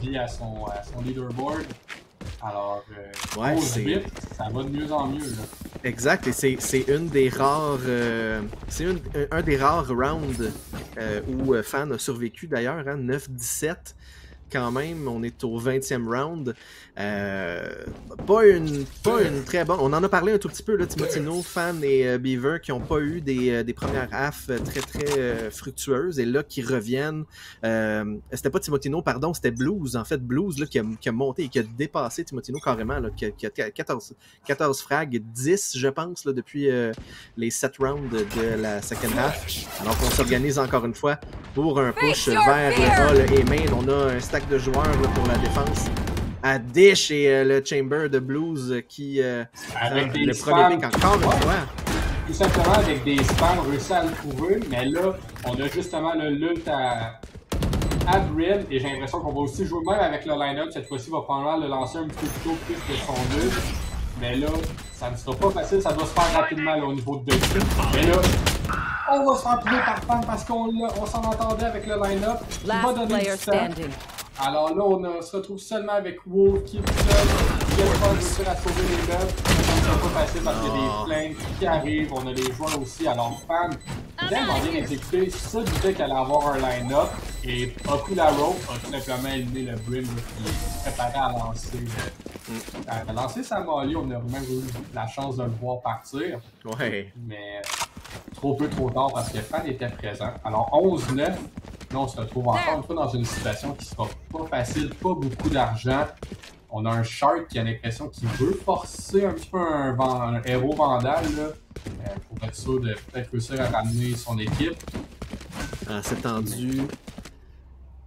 vie à son leaderboard. Alors, ouais, 11-8, ça va de mieux en mieux. Là. Exact, et c'est une des rares. C'est un des rares rounds où Fan a survécu d'ailleurs, hein, 9-17. Quand même, on est au 20e round. Pas une très bonne. On en a parlé un tout petit peu, là, Timotino, Fan et Beaver qui n'ont pas eu des premières halves très fructueuses et là qui reviennent. C'était pas Timotino, pardon, c'était Blues. En fait, Blues là, qui a monté et qui a dépassé Timotino carrément, là, qui a 14 frags, 10 je pense, là, depuis les 7 rounds de la second half. Alors qu'on s'organise encore une fois pour un push vers le hall et main. On a un stack de joueurs là, pour la défense. À Dish et le Chamber de Blues qui avec le premier pick encore une fois. Tout simplement avec des spams, on réussit à le trouver, mais là, on a justement le l'ult à Brim et j'ai l'impression qu'on va aussi jouer même avec le line-up. Cette fois-ci, il va probablement le lancer un petit peu plus tôt plus que son ult. Mais là, ça ne sera pas facile, ça doit se faire rapidement là, au niveau de Ducky. Mais là, on va se faire tuer par Fan parce qu'on s'en entendait avec le line-up. Il va donner du temps. Alors là, on se retrouve seulement avec Wolf qui est tout seul. Il a pas réussi à sauver les meubles. C'est pas facile parce qu'il y a des flingues qui arrivent. On a les joueurs aussi. Alors, Fan, vraiment bien exécuté. Ça du fait qu'elle allait avoir un line-up. Et Okularo a tout simplement éliminé le Brim qui est préparé à lancer sa Molly. On a même eu la chance de le voir partir. Ouais. Mais trop peu, trop tard parce que Fan était présent. Alors, 11-9. Là, on se retrouve encore une fois dans une situation qui sera pas facile, pas beaucoup d'argent. On a un Shark qui a l'impression qu'il veut forcer un petit peu un héros vandal là, pour être sûr de peut-être réussir à ramener son équipe. Ah, c'est tendu.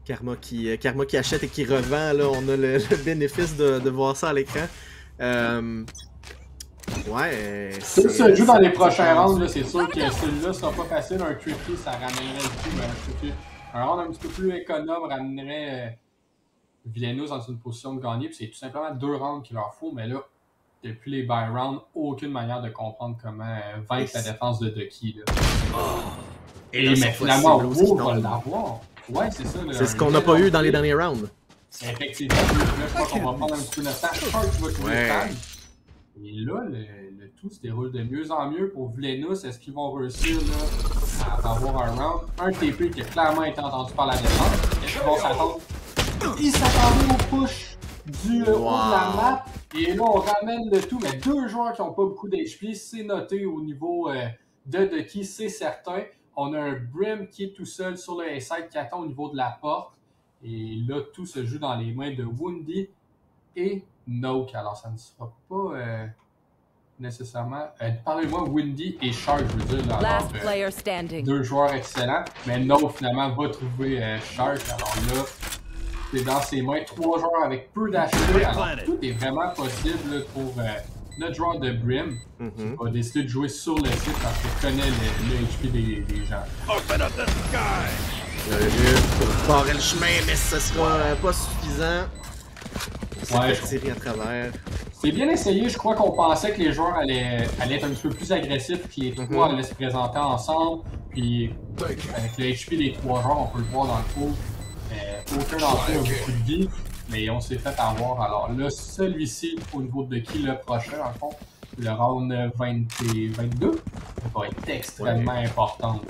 Karma qui achète et qui revend, là, on a le bénéfice de voir ça à l'écran. Ouais. Si ça joue dans les prochains rounds, c'est sûr que celui-là sera pas facile. Un tricky, ça ramènerait le coup, mais un tricky. Un round un petit peu plus économe ramènerait Villeneuve dans une position de gagner. Puis c'est tout simplement 2 rounds qu'il leur faut. Mais là, depuis les buy rounds, aucune manière de comprendre comment vaincre la défense de Ducky. Et mais finalement, Wolf va l'avoir. Ouais, c'est ça. C'est ce qu'on n'a pas eu dans les derniers rounds. Effectivement. Là, je crois qu'on va prendre un petit peu notre temps. Shark va trouver Fan. Et là, le tout se déroule de mieux en mieux pour Villeneuve. Est-ce qu'ils vont réussir là, à avoir un round? Un TP qui a clairement été entendu par la défense. Est-ce qu'ils vont s'attendre? Ils s'attendaient au push du haut de la map. Et là, on ramène le tout. Mais 2 joueurs qui n'ont pas beaucoup d'HP, c'est noté au niveau de Ducky, c'est certain. On a un Brim qui est tout seul sur le A-side qui attend au niveau de la porte. Et là, tout se joue dans les mains de Woundy et Noke. Alors, ça ne sera pas nécessairement... Parlez-moi Windy et Shark, je veux dire. Là, alors, 2 joueurs excellents. Mais Noke, finalement, va trouver Shark. Alors là, c'est dans ses mains. 3 joueurs avec peu d'HP. Alors, tout est vraiment possible là, pour notre joueur de Brim qui va décider de jouer sur le site parce qu'il connaît le HP des gens. Open up the sky! Pour barrer le chemin, mais ce sera pas suffisant. Ouais, tiré à travers. C'est bien essayé. Je crois qu'on pensait que les joueurs allaient être un petit peu plus agressifs, que les 3 allaient se présenter ensemble. Puis avec le HP des 3 joueurs, on peut le voir dans le coup. Aucun d'entre eux a beaucoup de vie, mais on s'est fait avoir. Alors là, celui-ci, au niveau de qui le prochain, en fond, le round 22, va être extrêmement important.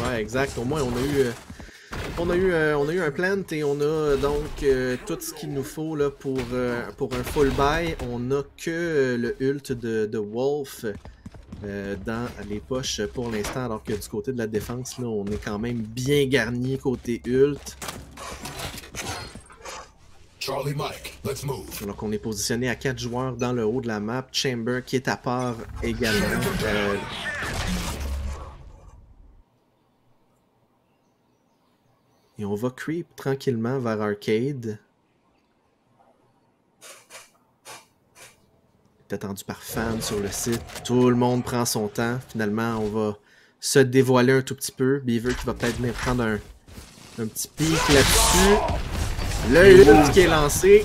Ouais, exact. Au moins, on a eu un plant et on a donc tout ce qu'il nous faut là, pour un full buy. On n'a que le ult de Wolf dans les poches pour l'instant, alors que du côté de la défense, là, on est quand même bien garni côté ult. Charlie Mike, let's move. Alors qu'on est positionné à 4 joueurs dans le haut de la map. Chamber qui est à part également. Et on va creep tranquillement vers Arcade. C'est attendu par Fan sur le site. Tout le monde prend son temps. Finalement, on va se dévoiler un tout petit peu. Beaver qui va peut-être venir prendre un petit pic là-dessus. Le ult qui est lancé.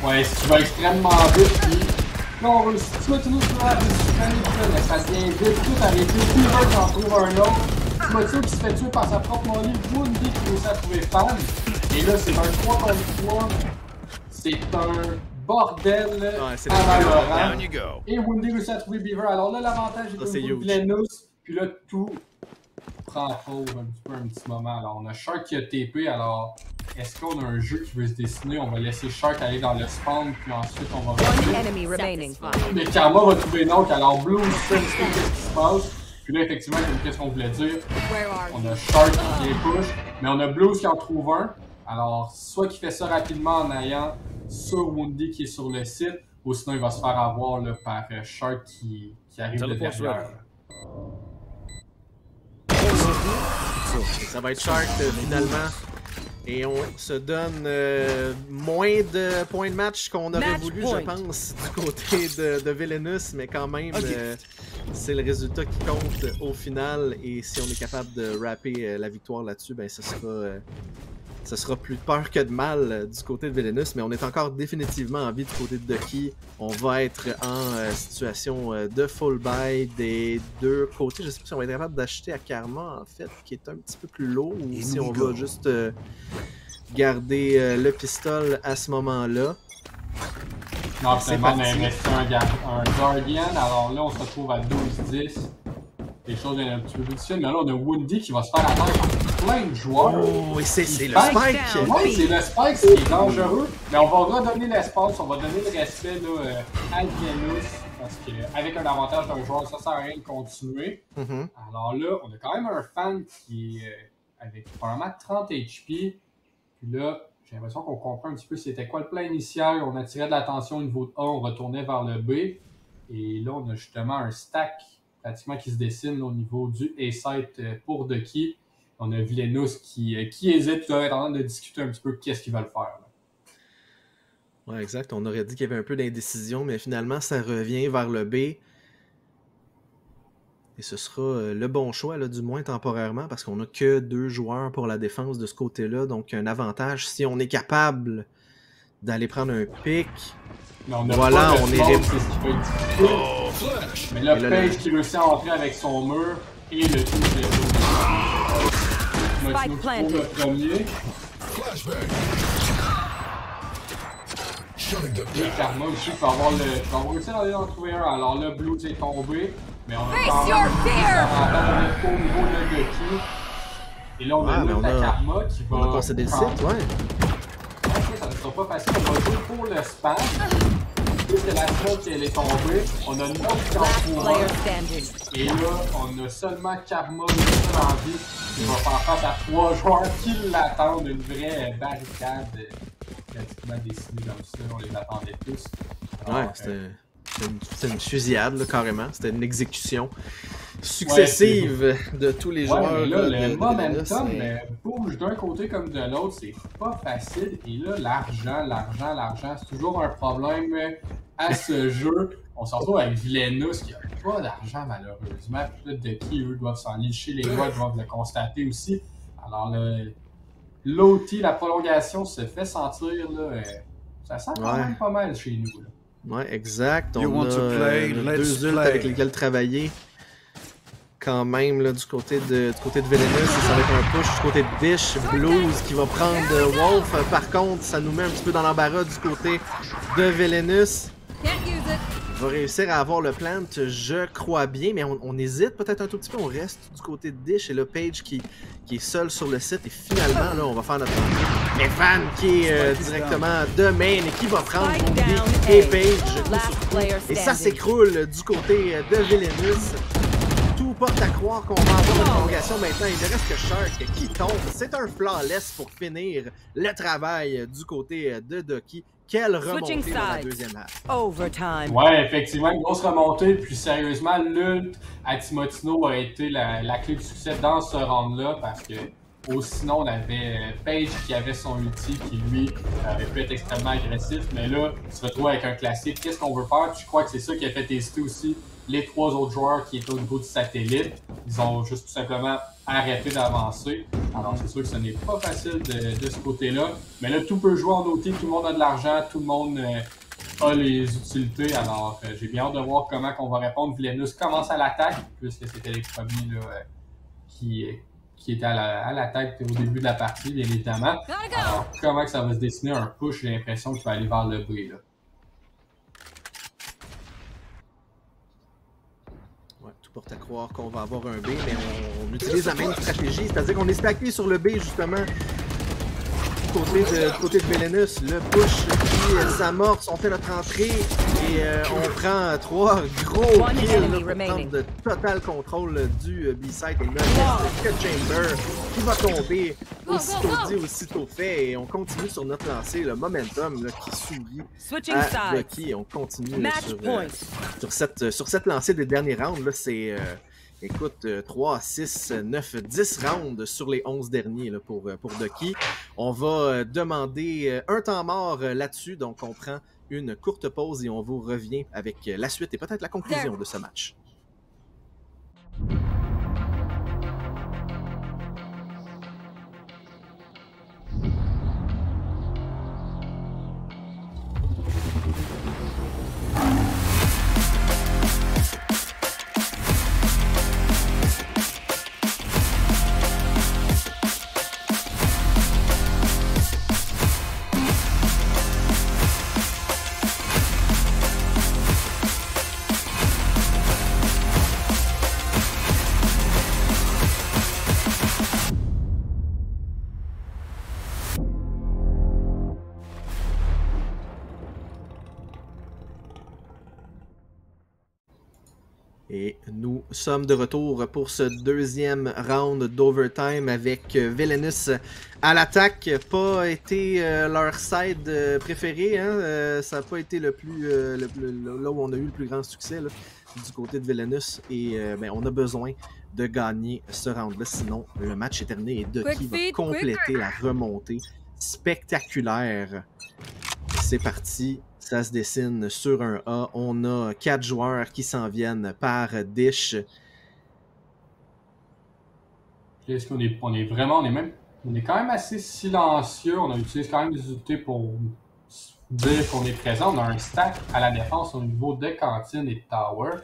Ouais, ce qui va extrêmement vite, puis là, on va si tu vas toujours sur la mais ça devient vite, tout arrêté, Fever qui en trouve un autre, Timoteo qui se fait tuer par sa propre molly, Woundy qui réussit à trouver Fan, et là, c'est un 3 contre 3, c'est un bordel à Valorant, et Woundy réussit à trouver Beaver, alors là, l'avantage est pour Villainous, puis là, tout prend faux un petit moment, alors on a Shark qui a TP, alors... Est-ce qu'on a un jeu qui veut se dessiner? On va laisser Shark aller dans le spawn, puis ensuite on va... Mais Karma va trouver Note, alors Blue, qu'est-ce qui se passe? Puis là, effectivement, qu'est-ce qu'on voulait dire? On a Shark qui est push, mais on a Blues qui en trouve un. Alors, soit qui fait ça rapidement en ayant sur Woundy qui est sur le site, ou sinon il va se faire avoir là, par Shark qui arrive de derrière. Ça va être Shark finalement. Et on se donne moins de points de match qu'on aurait voulu, je pense, du côté de Villainous, mais quand même, c'est le résultat qui compte au final. Et si on est capable de rapper la victoire là-dessus, ben ça sera plus de peur que de mal du côté de Villainous, mais on est encore définitivement en vie du côté de Ducky. On va être en situation de full buy des deux côtés. Je sais pas si on va être capable d'acheter à Karma, en fait, qui est un petit peu plus lourd, ou si on va juste garder le pistol à ce moment-là. Non, finalement, on a investi un Guardian, alors là, on se retrouve à 12-10. Les choses viennent un petit peu plus difficiles, mais là, on a Woundy qui va se faire attaquer par plein de joueurs. Oh, et c'est le Spike! Oui, c'est le Spike, ce qui est dangereux. Mais on va redonner l'espace, on va donner le respect là, à Villainous, parce qu'avec un avantage d'un joueur, ça sert à rien de continuer. Alors là, on a quand même un fan qui est avec probablement 30 HP. Puis là, j'ai l'impression qu'on comprend un petit peu c'était quoi le plan initial. On attirait de l'attention au niveau de A, on retournait vers le B. Et là, on a justement un stack pratiquement qui se dessine là, au niveau du A-site pour Ducky. On a Villainous qui hésite, tout est en train de discuter un petit peu qu'est-ce qu'ils veulent faire. Là. Ouais, exact. On aurait dit qu'il y avait un peu d'indécision, mais finalement, ça revient vers le B. Et ce sera le bon choix, là, du moins temporairement, parce qu'on n'a que 2 joueurs pour la défense de ce côté-là. Donc, un avantage si on est capable d'aller prendre un pick. Voilà, on est mais là, Page qui réussit à entrer avec son mur et le tout de le premier. Et Karma aussi peut avoir le. On va réussir à aller en trouver un. Alors là, Blue est tombé. Mais on a quand même un au niveau de Ducky. Et là, on a la Karma qui va. On a concédé le site, ouais. Ça ne sera pas facile. On va jouer pour le spam. Puisque la smoke elle est tombée, on a 9 qui en trouve un. Et là, on a seulement Karma en vie qui va faire face à 3 joueurs qui l'attendent. Une vraie barricade pratiquement dessinée comme ça. On les attendait tous. Alors, ouais, c'était une fusillade, là, carrément. C'était une exécution successive de tous les joueurs. Mais là, le momentum bouge d'un côté comme de l'autre, c'est pas facile. Et là, l'argent, c'est toujours un problème à ce jeu. On se retrouve avec Villainous qui a pas d'argent malheureusement. Puis là, Ducky, eux, doivent s'en licher, les joueurs doivent le constater aussi. Alors l'OT, la prolongation se fait sentir, là, ça sent quand même pas mal chez nous. Là. Ouais, exact. On a 2 ults avec lesquels travailler. Quand même, là, du côté de Villainous, ça va être un push du côté de Bish. Blues qui va prendre Wolf. Par contre, ça nous met un petit peu dans l'embarras du côté de Villainous. Il va réussir à avoir le plant, je crois bien, mais on hésite peut-être un tout petit peu. On reste du côté de Dish et le Page qui est seul sur le site. Et finalement, là, on va faire notre entrée. Evan qui est directement de main et qui va prendre Woundy et Page. Et ça s'écroule du côté de Villainous. Tout porte à croire qu'on va avoir une prolongation maintenant. Il ne reste que Shark qui tombe. C'est un flawless pour finir le travail du côté de Ducky. Quelle remontée dans la deuxième half. Ouais, effectivement, une grosse remontée. Puis sérieusement, l'ult à Timotino a été la clé du succès dans ce round-là parce que sinon, on avait Page qui avait son ulti qui, lui, avait pu être extrêmement agressif. Mais là, il se retrouve avec un classique. Qu'est-ce qu'on veut faire? Puis je crois que c'est ça qui a fait tester aussi les 3 autres joueurs qui étaient au niveau du satellite. Ils ont juste tout simplement arrêté d'avancer. Alors c'est sûr que ce n'est pas facile de ce côté-là. Mais là, tout peut jouer en OT, tout le monde a de l'argent, tout le monde a les utilités. Alors j'ai bien hâte de voir comment on va répondre. Vilenus commence à l'attaque, puisque c'était les premiers là, qui étaient à l'attaque au début de la partie, bien évidemment. Alors comment que ça va se dessiner un push, j'ai l'impression qu'il va aller vers le B là. Ouais, tout porte à croire qu'on va avoir un B, mais on utilise la même stratégie, c'est-à-dire qu'on est stacké sur le B justement. Du côté de Vilenus, le push qui s'amorce, on fait notre entrée et on prend 3 gros kills pour prendre de total contrôle du B-side. Et là, il reste Chamber qui va tomber aussitôt dit, aussitôt fait. Et on continue sur notre lancée, le momentum là, qui sourit à Ducky. On continue sur cette lancée des derniers rounds. C'est... écoute, 3, 6, 9, 10 rounds sur les 11 derniers là, pour Ducky. On va demander un temps mort là-dessus, donc on prend une courte pause et on vous revient avec la suite et peut-être la conclusion de ce match. Et nous sommes de retour pour ce deuxième round d'overtime avec Vilenus à l'attaque. Pas été leur side préféré, hein? Ça n'a pas été le plus là où on a eu le plus grand succès là, du côté de Vilenus. Et ben, on a besoin de gagner ce round-là, sinon le match est terminé et Ducky va compléter la remontée spectaculaire. C'est parti. Ça se dessine sur un A. On a 4 joueurs qui s'en viennent par Dish. Est-ce qu'on est, on est quand même assez silencieux. On utilise quand même des unités pour dire qu'on est présent. On a un stack à la défense au niveau de cantine et de tower.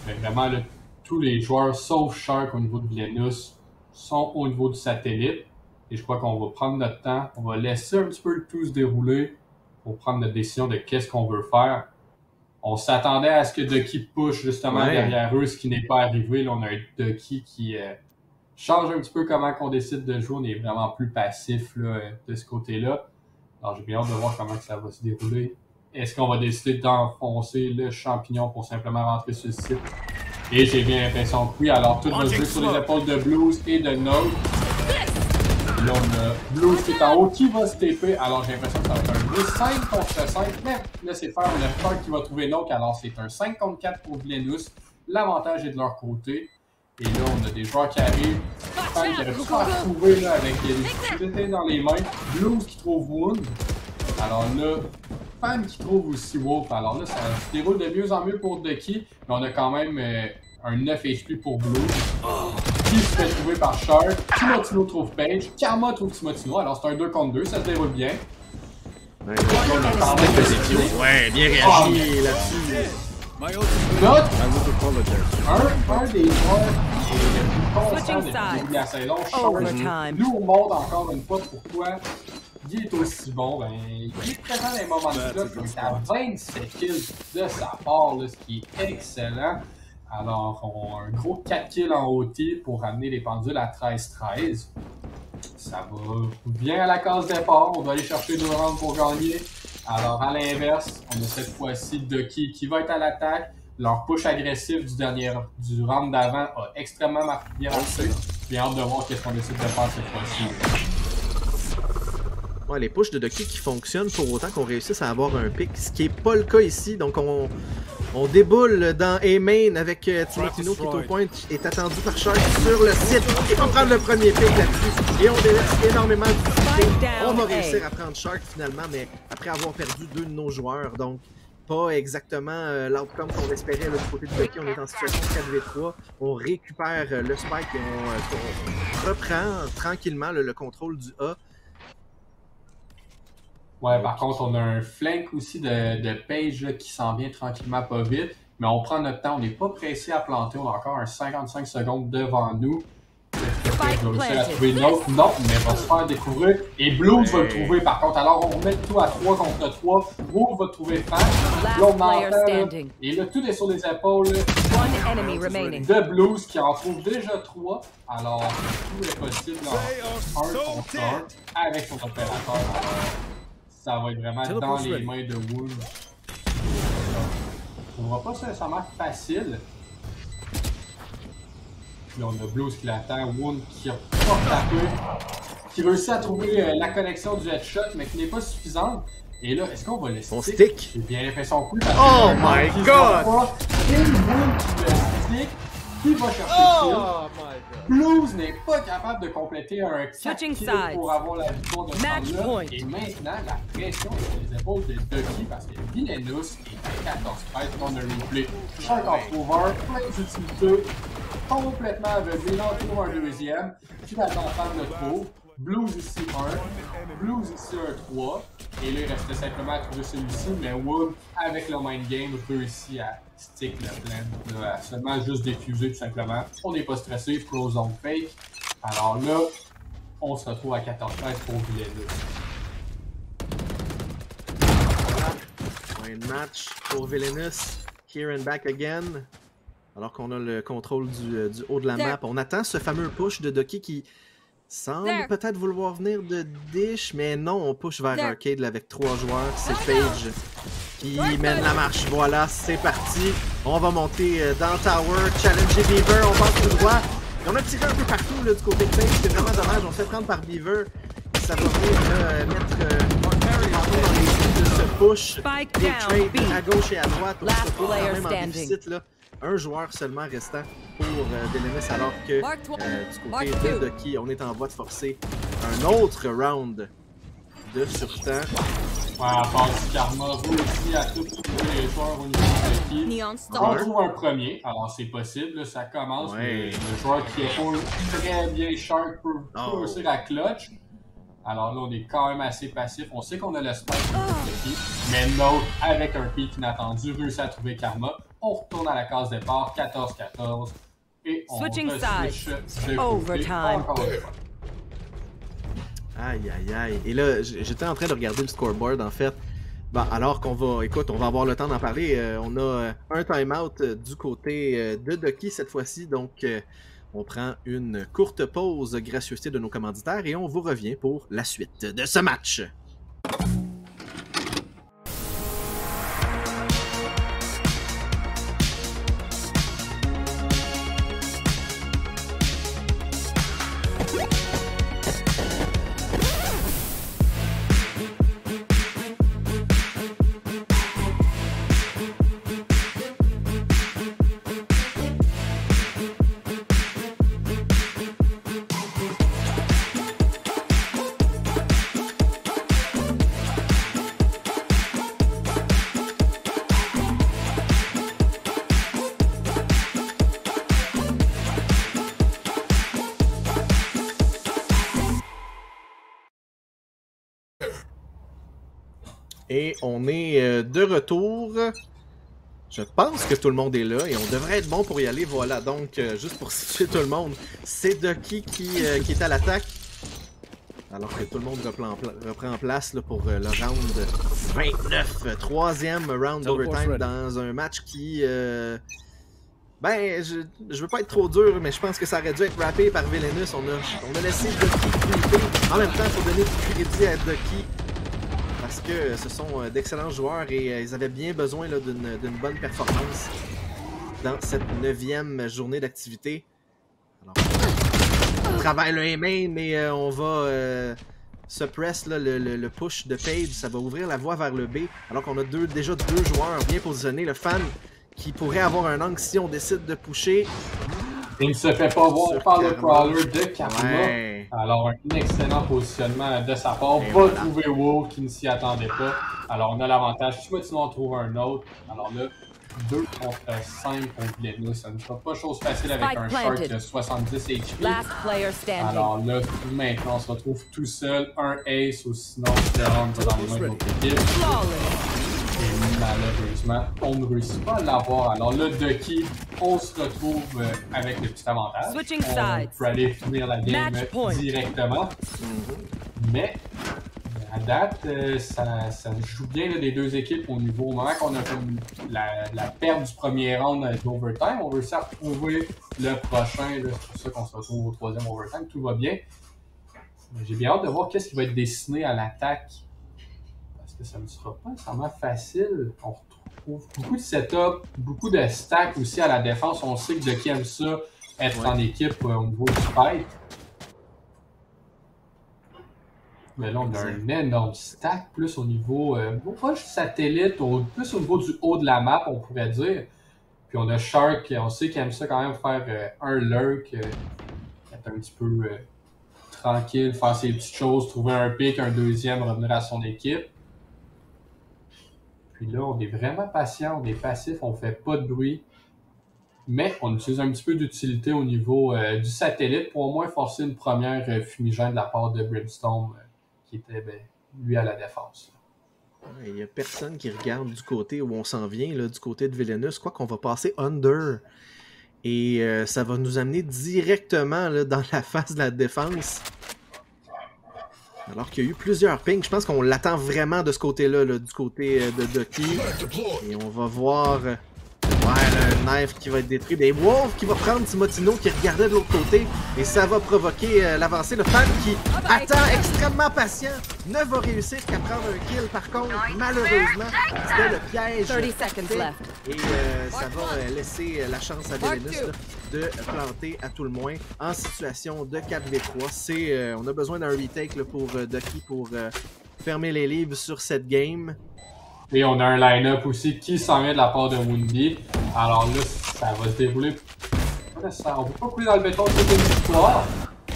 Mais vraiment, là, tous les joueurs, sauf Shark au niveau de Vilenus, sont au niveau du satellite. Et je crois qu'on va prendre notre temps. On va laisser un petit peu le tout se dérouler pour prendre notre décision de qu'est-ce qu'on veut faire. On s'attendait à ce que Ducky push justement derrière eux, ce qui n'est pas arrivé. Là, on a un Ducky qui change un petit peu comment on décide de jouer. On est vraiment plus passif là, de ce côté-là. Alors j'ai bien hâte de voir comment ça va se dérouler. Est-ce qu'on va décider d'enfoncer le champignon pour simplement rentrer sur le site? Et j'ai bien l'impression que oui. Alors tout va se jouer sur les épaules de Blues et de Node. Là, on a Blues qui est en haut, qui va se TP. Alors, j'ai l'impression que ça va être un 5 contre 5. Mais laissez faire, on a Shark qui va trouver Noke. Alors, c'est un 5 contre 4 pour Vilenus. L'avantage est de leur côté. Et là, on a des joueurs qui arrivent. Fan qui aurait pu faire trouver là, avec les difficultés dans les mains. Blues qui trouve Wound. Alors là, Fan qui trouve aussi Wolf. Alors là, ça se déroule de mieux en mieux pour Ducky. Mais on a quand même un 9 HP pour Blues. Qui se fait trouver par Shark, Timotino trouve Page, Karma trouve Timotino, alors c'est un 2 contre 2, ça se déroule bien. Ouais, bien réagi là-dessus. Un des joueurs qui est le plus constant depuis le début de la saison, Shark, nous montre encore une fois pourquoi il est aussi bon. Ben, il est présent dans les moments de club, il est à 27 kills de sa part, là, ce qui est excellent. Alors, on a un gros 4 kills en OT pour ramener les pendules à 13-13. Ça va bien à la case départ. On va aller chercher 2 rounds pour gagner. Alors, à l'inverse, on a cette fois-ci Ducky qui va être à l'attaque. Leur push agressif du round d'avant a extrêmement bien marché. J'ai hâte de voir qu'est-ce qu'on décide de faire cette fois-ci. Ouais, les pushs de Ducky qui fonctionnent pour autant qu'on réussisse à avoir un pick, ce qui n'est pas le cas ici. Donc, on déboule dans A-Main avec Timotino qui est au point, est attendu par Shark sur le site. Il va prendre le premier pick là-dessus et on délaisse énormément de difficultés. On va réussir à prendre Shark finalement, mais après avoir perdu 2 de nos joueurs. Donc, pas exactement l'outcome qu'on espérait là, du côté de Ducky. On est en situation 4v3. On récupère le spike et on reprend tranquillement le contrôle du A. Ouais, par contre, on a un flank aussi de Page là, qui s'en vient tranquillement pas vite. Mais on prend notre temps, on n'est pas pressé à planter. On a encore un 55 secondes devant nous. Spike Il va réussir à planted. trouver une autre. Non, mais il va se faire découvrir. Et Blues va le trouver par contre. Alors on remet tout à 3 contre 3. Wolf va trouver Fan. Là, on Last player entend, là, standing. et là, tout est sur les épaules là, One enemy remaining. de Blues qui en trouve déjà 3. Alors tout est possible en 1 contre 1 avec son opérateur. Alors, ça va être vraiment dans les mains de Wolf. On ne va pas nécessairement facile. Là, on a Blues qui l'attend, Wound qui a pas frappé, qui réussit à trouver la connexion du headshot, mais qui n'est pas suffisante. Et là, est-ce qu'on va le stick? On stick? J'ai bien l'impression que oui. Oh my god! Et Wound qui le stick, qui va chercher le kill. Blues n'est pas capable de compléter un 4 Switching kills sides. pour avoir la victoire de ce Match round-là. point. Et maintenant, la pression est sur les épaules de Ducky parce que Vilenus est à 14-13 dans le replay. Shark en trouve un, plein d'utilité, complètement aveuglé, il en trouve un deuxième, qui va attendre le tour. Blues ici 1, Blues ici un 3, et là il restait simplement à trouver celui-ci, mais Wood, avec le mind game, réussit à stick le plan, là, à seulement juste défuser tout simplement. On n'est pas stressé, pro zone fake. Alors là, on se retrouve à 14-13 pour Vilenus. Un match pour Vilenus, here and back again. Alors qu'on a le contrôle du haut de la map. On attend ce fameux push de Ducky qui semble peut-être vouloir venir de Dish, mais non, on push vers Arcade là, avec 3 joueurs. C'est Page qui mène la marche. Voilà, c'est parti. On va monter dans Tower, challenger Beaver, on passe tout droit. Et on a tiré un peu partout là, du côté de Page, c'est vraiment dommage. On se fait prendre par Beaver. Ça va venir mettre dans les buts de ce push. Spike Des down, trades B. à gauche et à droite. On se Last retrouve player quand même en standing. déficit là. Un joueur seulement restant pour Vilenus, alors que Mark one. du Mark côté two. de Ducky, on est en voie de forcer un autre round de surtemps. Ouais, à part du Karma, réussit à tout trouver les joueurs au niveau de Ducky. Neon On star. trouve un premier, alors c'est possible, là, ça commence. Ouais. Le joueur qui est très bien sharp peut réussir à clutch. Alors là, on est quand même assez passif. On sait qu'on a le spike de Ducky, mais Note, avec un pic inattendu, réussit à trouver Karma. On retourne à la case départ, 14-14. Et on Switching switch de Overtime. encore une fois. Aïe aïe aïe. Et là, j'étais en train de regarder le scoreboard en fait. Bon, alors qu'on va, écoute, on va avoir le temps d'en parler. On a un timeout du côté de Ducky cette fois-ci. Donc, on prend une courte pause, gracieuseté de nos commanditaires, et on vous revient pour la suite de ce match. Et on est de retour. Je pense que tout le monde est là et on devrait être bon pour y aller. Voilà, donc juste pour situer tout le monde, c'est Ducky qui est à l'attaque. Alors que tout le monde reprend place là, pour le round 29. Troisième round d'overtime dans un match qui... Ben, je veux pas être trop dur, mais je pense que ça aurait dû être rappé par Vilenus. On a laissé Ducky flipper. En même temps, il faut donner du crédit à Ducky. Parce que ce sont d'excellents joueurs et ils avaient bien besoin d'une bonne performance dans cette 9e journée d'activité. Alors, on travaille le main, mais on va suppress là, le push de Page. Ça va ouvrir la voie vers le B. Alors qu'on a déjà deux joueurs bien positionnés. Le fan qui pourrait avoir un angle si on décide de pusher. Il ne se fait pas voir par le crawler de Karma. Ouais. Alors, un excellent positionnement de sa part. Et Va voilà. trouver Wolf qui ne s'y attendait pas. Alors, on a l'avantage. Si maintenant on trouve un autre, alors là, 2 contre 5 contre Vilenus. Ça ne sera pas chose facile avec un Shark de 70 HP. Last player standing. Alors là, maintenant, on se retrouve tout seul. Un ace ou sinon, le round va dans les mains de l'autre équipe. Et malheureusement, on ne réussit pas à l'avoir. Alors là, Ducky, on se retrouve avec le petit avantage. Switching On sides. peut aller finir la game Match point. directement. Mais à date, ça joue bien là, des deux équipes au niveau. Au moment qu'on a comme la perte du premier round d'overtime, on veut ça retrouver le prochain. C'est pour ça qu'on se retrouve au troisième overtime. Tout va bien. Mais j'ai bien hâte de voir qu'est-ce qui va être dessiné à l'attaque. Parce que ça ne sera pas nécessairement facile. On retrouve beaucoup de setup, beaucoup de stack aussi à la défense. On sait que Ducky aime ça, être en équipe au niveau du fight. Mais là, on a un énorme stack, plus au niveau, pas juste satellite, plus au niveau du haut de la map, on pourrait dire. Puis on a Shark, on sait qu'il aime ça quand même faire un lurk, être un petit peu tranquille, faire ses petites choses, trouver un pick, un deuxième, revenir à son équipe. Puis là, on est vraiment patient, on est passif, on fait pas de bruit. Mais on utilise un petit peu d'utilité au niveau du satellite pour au moins forcer une première fumigène de la part de Brimstone, qui était lui à la défense. Il n'y a personne qui regarde du côté où on s'en vient, là, du côté de Vilenus. Quoi qu'on va passer under. Et ça va nous amener directement là, dans la phase de la défense. Alors qu'il y a eu plusieurs pings. Je pense qu'on l'attend vraiment de ce côté-là, là, du côté de Ducky. Et on va voir... le knife qui va être détruit. Des Wolf qui va prendre Timotino qui regardait de l'autre côté. Et ça va provoquer l'avancée. Le fan qui attend extrêmement patient ne va réussir qu'à prendre un kill. Par contre, malheureusement, c'était le piège. 30 seconds left. Et ça va laisser la chance à Vilenus de planter à tout le moins en situation de 4v3. On a besoin d'un retake là, pour Ducky pour fermer les livres sur cette game. Et on a un line-up aussi qui s'en vient de la part de Woundy. Alors là, ça va se dérouler. On ne peut pas couler dans le béton toute une victoire.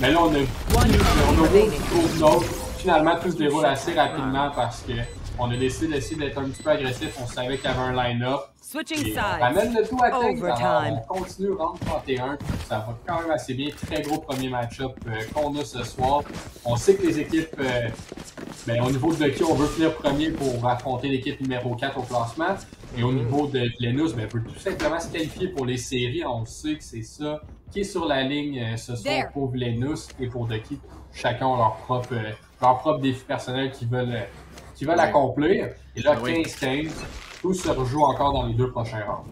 Mais là, on a Wolf qui trouve l'autre. Finalement, tout se déroule assez rapidement parce qu'on a décidé d'être un petit peu agressif. On savait qu'il y avait un line-up. Switching Et on ramène sides. le tout à tête. Overtime. On continue round 31. Ça va quand même assez bien. Très gros premier match-up qu'on a ce soir. On sait que les équipes, au niveau de Ducky, on veut finir premier pour affronter l'équipe numéro 4 au classement. Et au niveau de Vilenus, on veut tout simplement se qualifier pour les séries. On sait que c'est ça qui est sur la ligne ce soir pour Vilenus et pour Ducky. Chacun a leur propre défi personnel qu'ils veulent accomplir. Et là, 15-15. Tout se rejoue encore dans les deux prochains rounds.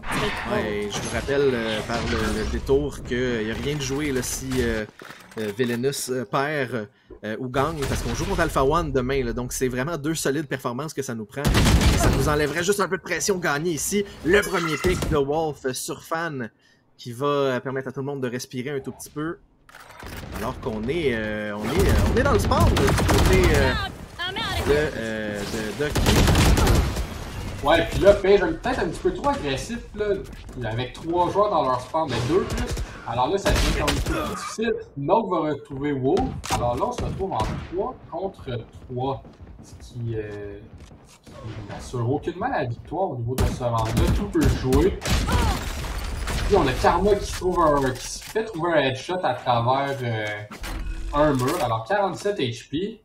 Ouais, je vous rappelle par le détour qu'il n'y a rien de joué là, si Vilenus perd ou gagne, parce qu'on joue contre Alpha One demain, là, donc c'est vraiment deux solides performances que ça nous prend. Et ça nous enlèverait juste un peu de pression gagner ici. Le premier pick de Wolf sur Fan qui va permettre à tout le monde de respirer un tout petit peu. Alors qu'on est, on est dans le spawn là, du côté de Ducky. Ouais, puis là, Page est peut-être un petit peu trop agressif, là, avec 3 joueurs dans leur spawn, mais 2 plus. Alors là, ça devient quand même plus difficile. Note va retrouver Wolf. Alors là, on se retrouve en 3 contre 3, ce qui n'assure aucunement la victoire au niveau de ce round-là. Tout peut jouer. Puis on a Karma qui se fait trouver un headshot à travers un mur. Alors 47 HP.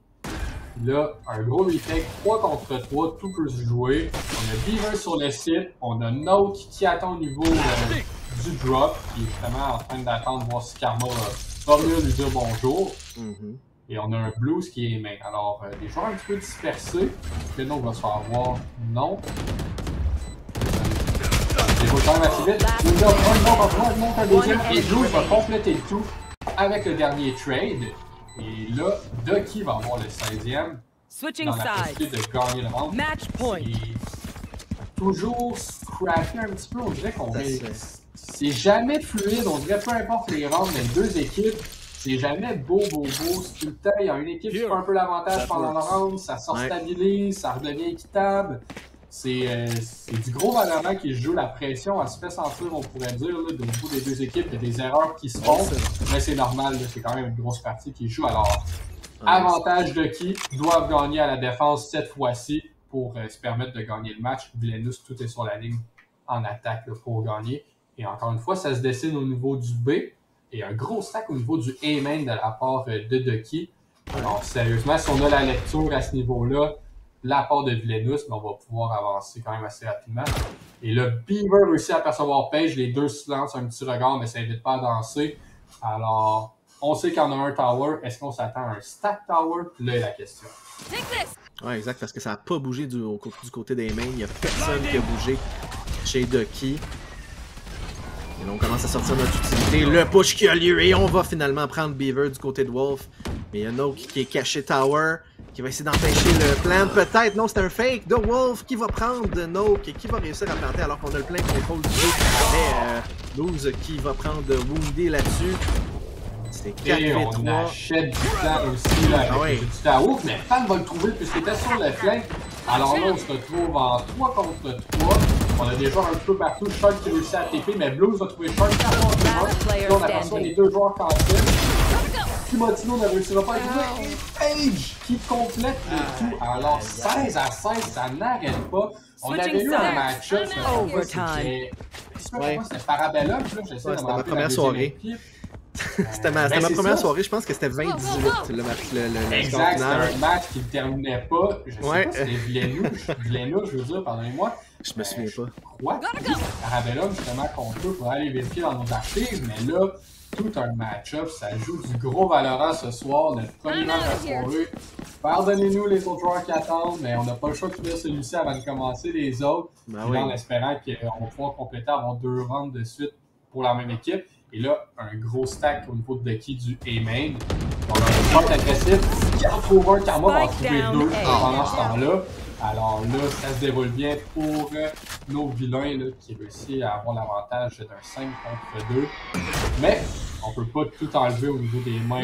Là, un gros retake, 3 contre 3, tout peut se jouer. On a Beaver sur le site, on a Note qui attend au niveau du drop, qui est vraiment en train d'attendre voir si Karma va venir lui dire bonjour. Et on a un Blues qui est main. Alors, des joueurs un petit peu dispersés. Est-ce que Note va se faire avoir? Non. Il faut quand même assez vite. Il monte un deuxième et Blues va compléter le tout avec le dernier trade. Et là, Ducky va avoir le 16e Switching dans la possibilité de gagner le round. Match point. Et toujours scrappé un petit peu, on dirait qu'on est... C'est jamais fluide, on dirait peu importe les rounds des deux équipes, c'est jamais beau. C'est tout le temps, il y a une équipe qui prend un peu l'avantage pendant le round, ça se stabilise, ça redevient équitable. c'est du gros Valorant qui joue, la pression, elle se fait sentir, on pourrait dire, là, au niveau des deux équipes, il y a des erreurs qui se font, mais c'est normal, c'est quand même une grosse partie qui joue. Alors, avantage de qui doivent gagner à la défense cette fois-ci pour se permettre de gagner le match. Villainous, tout est sur la ligne en attaque là, pour gagner. Et encore une fois, ça se dessine au niveau du B et un gros stack au niveau du A-main de la part de Ducky. Alors, sérieusement, si on a la lecture à ce niveau-là, la part de Villainous, on va pouvoir avancer quand même assez rapidement. Et là, Beaver réussit à apercevoir Page. Les deux se lancent un petit regard, mais ça n'invite pas à danser. Alors, on sait qu'il y en a un tower. Est-ce qu'on s'attend à un stack tower? Là est la question. Ouais, exact, parce que ça n'a pas bougé du côté des mains. Il n'y a personne qui a bougé chez Ducky. Et là, on commence à sortir notre utilité. Le push qui a lieu et on va finalement prendre Beaver du côté de Wolf. Mais il y a Noke qui est caché tower, qui va essayer d'empêcher le plan. Peut-être, non, c'est un fake de Wolf qui va prendre Noke et qui va réussir à planter alors qu'on a le plein contrôle du jeu. Mais Luz qui va prendre Woundé là-dessus. C'est 4 et on 3. achète du temps aussi là, avec du Tao, mais Fan va le trouver puisqu'il était sur le flanc. Alors là, on se retrouve en 3 contre 3. On a des joueurs un peu partout. Shark qui réussit à TP, mais Blues va trouver Shark 40 là, on aperçoit les deux joueurs cancel. Timotino ne réussira pas à jouer. Et Page qui complète le tout. Alors 16 à 16, ça n'arrête pas. On avait eu un match-up. C'était Parabellum. C'était ma première soirée. C'était ma première soirée, je pense que c'était 20-18 le match. Exact, c'était un match qui ne terminait pas. Je sais pas si c'était Villainous, je veux dire, pardonnez-moi. Je me souviens pas. Quoi? Parabellum, justement, contre eux, pour aller vérifier dans nos archives, mais là, tout un match-up, ça joue du gros Valorant ce soir, notre premier match à la soirée. Pardonnez-nous les autres joueurs qui attendent, mais on n'a pas le choix de finir celui-ci avant de commencer les autres. En espérant qu'on va pouvoir compléter avant 2 rounds de suite pour la même équipe. Et là, un gros stack au niveau de Ducky du A-main. On a un shot agressif. Qui en trouve un, Karma va en trouver 2 pendant ce temps-là. Alors là, ça se déroule bien pour nos vilains là, qui réussissent à avoir l'avantage d'un 5 contre 2. Mais on peut pas tout enlever au niveau des mains.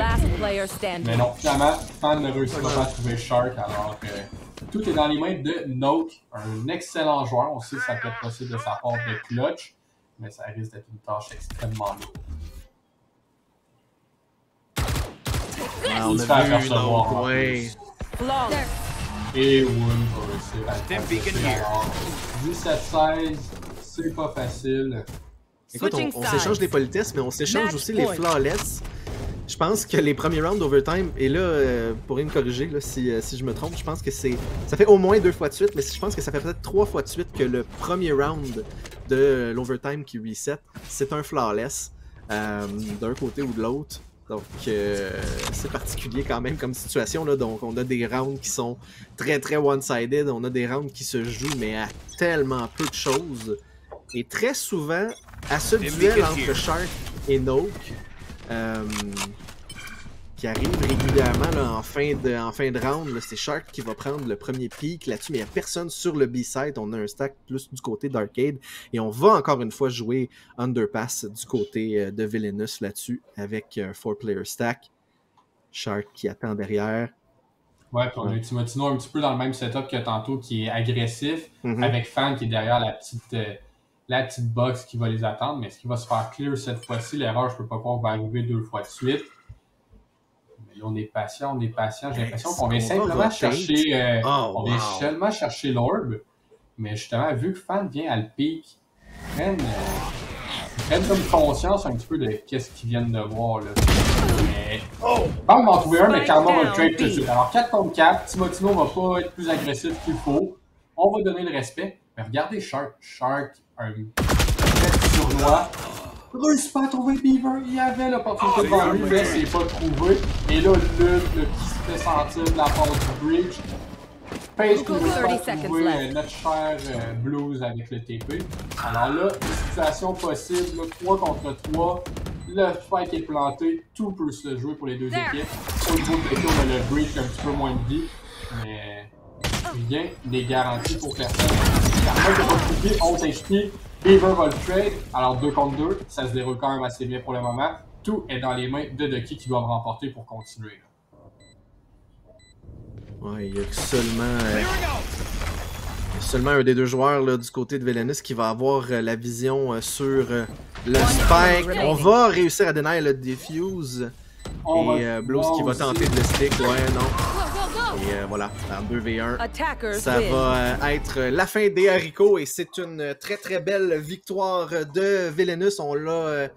Mais non, finalement, Fan ne réussira pas à trouver Shark. Alors tout est dans les mains de Noke, un excellent joueur. On sait que ça peut être possible de sa part de clutch. Mais ça risque d'être une tâche extrêmement lourde. On a vu donc, ouais. Et Woon va réussir à 17-16, c'est pas facile. Écoute, on s'échange les politesses, mais on s'échange aussi les flawless. Je pense que les premiers rounds d'overtime, et là, pourriez me corriger là, si je me trompe, je pense que ça fait au moins 2 fois de suite, mais je pense que ça fait peut-être 3 fois de suite que le premier round de l'overtime qui reset, c'est un flawless, d'un côté ou de l'autre. Donc, c'est particulier quand même comme situation. Là. Donc, on a des rounds qui sont très très one-sided, on a des rounds qui se jouent, mais à tellement peu de choses. Et très souvent, à ce duel entre Shark et Noke, qui arrive régulièrement là, en fin de round, c'est Shark qui va prendre le premier pick là-dessus, mais il n'y a personne sur le B-side. On a un stack plus du côté d'Arcade et on va encore une fois jouer Underpass du côté de Villainous là-dessus avec un 4-player stack. Shark qui attend derrière. Ouais, puis on a Timotino un petit peu dans le même setup que tantôt, qui est agressif, avec Fan qui est derrière la petite box qui va les attendre. Mais est-ce qu'il va se faire clear cette fois-ci? L'erreur, je peux pas croire, va arriver 2 fois de suite. Mais là, on est patient. J'ai l'impression qu'on vient simplement chercher, on vient seulement chercher l'orb. Mais justement, vu que Fan vient à le pick, prennent comme conscience un petit peu de qu'est-ce qu'ils viennent de voir là. Mais Fan va en trouver un, mais Karma va le trade tout de suite. Alors 4 contre 4, Timotino va pas être plus agressif qu'il faut. On va donner le respect. Mais regardez Shark, un très sournois. Réussit pas à trouver Beaver, il y avait l'opportunité devant lui, mais c'est pas trouvé. Et là, Luke qui se fait sentir de la part du bridge. Page qui réussit à trouver notre cher Blues avec le TP. Alors là, une situation possible, là, 3 contre 3. Le fight est planté, tout peut se jouer pour les deux équipes. Au niveau de l'équipe, on a le bridge qui a un petit peu moins de vie. Mais rien n'est garanti pour personne. Karma qui va trouver 11 HP. Beaver va le trade, alors 2 contre 2, ça se déroule quand même assez bien pour le moment. Tout est dans les mains de Ducky qui doivent remporter pour continuer. Là. Ouais, il y a seulement un des deux joueurs là, du côté de Villainous qui va avoir la vision sur le spike. On va réussir à deny le defuse. Et Blues qui va tenter de le stick. Ouais, non. Et voilà, en 2v1. Ça va être la fin des haricots et c'est une très très belle victoire de Villainous. On l'a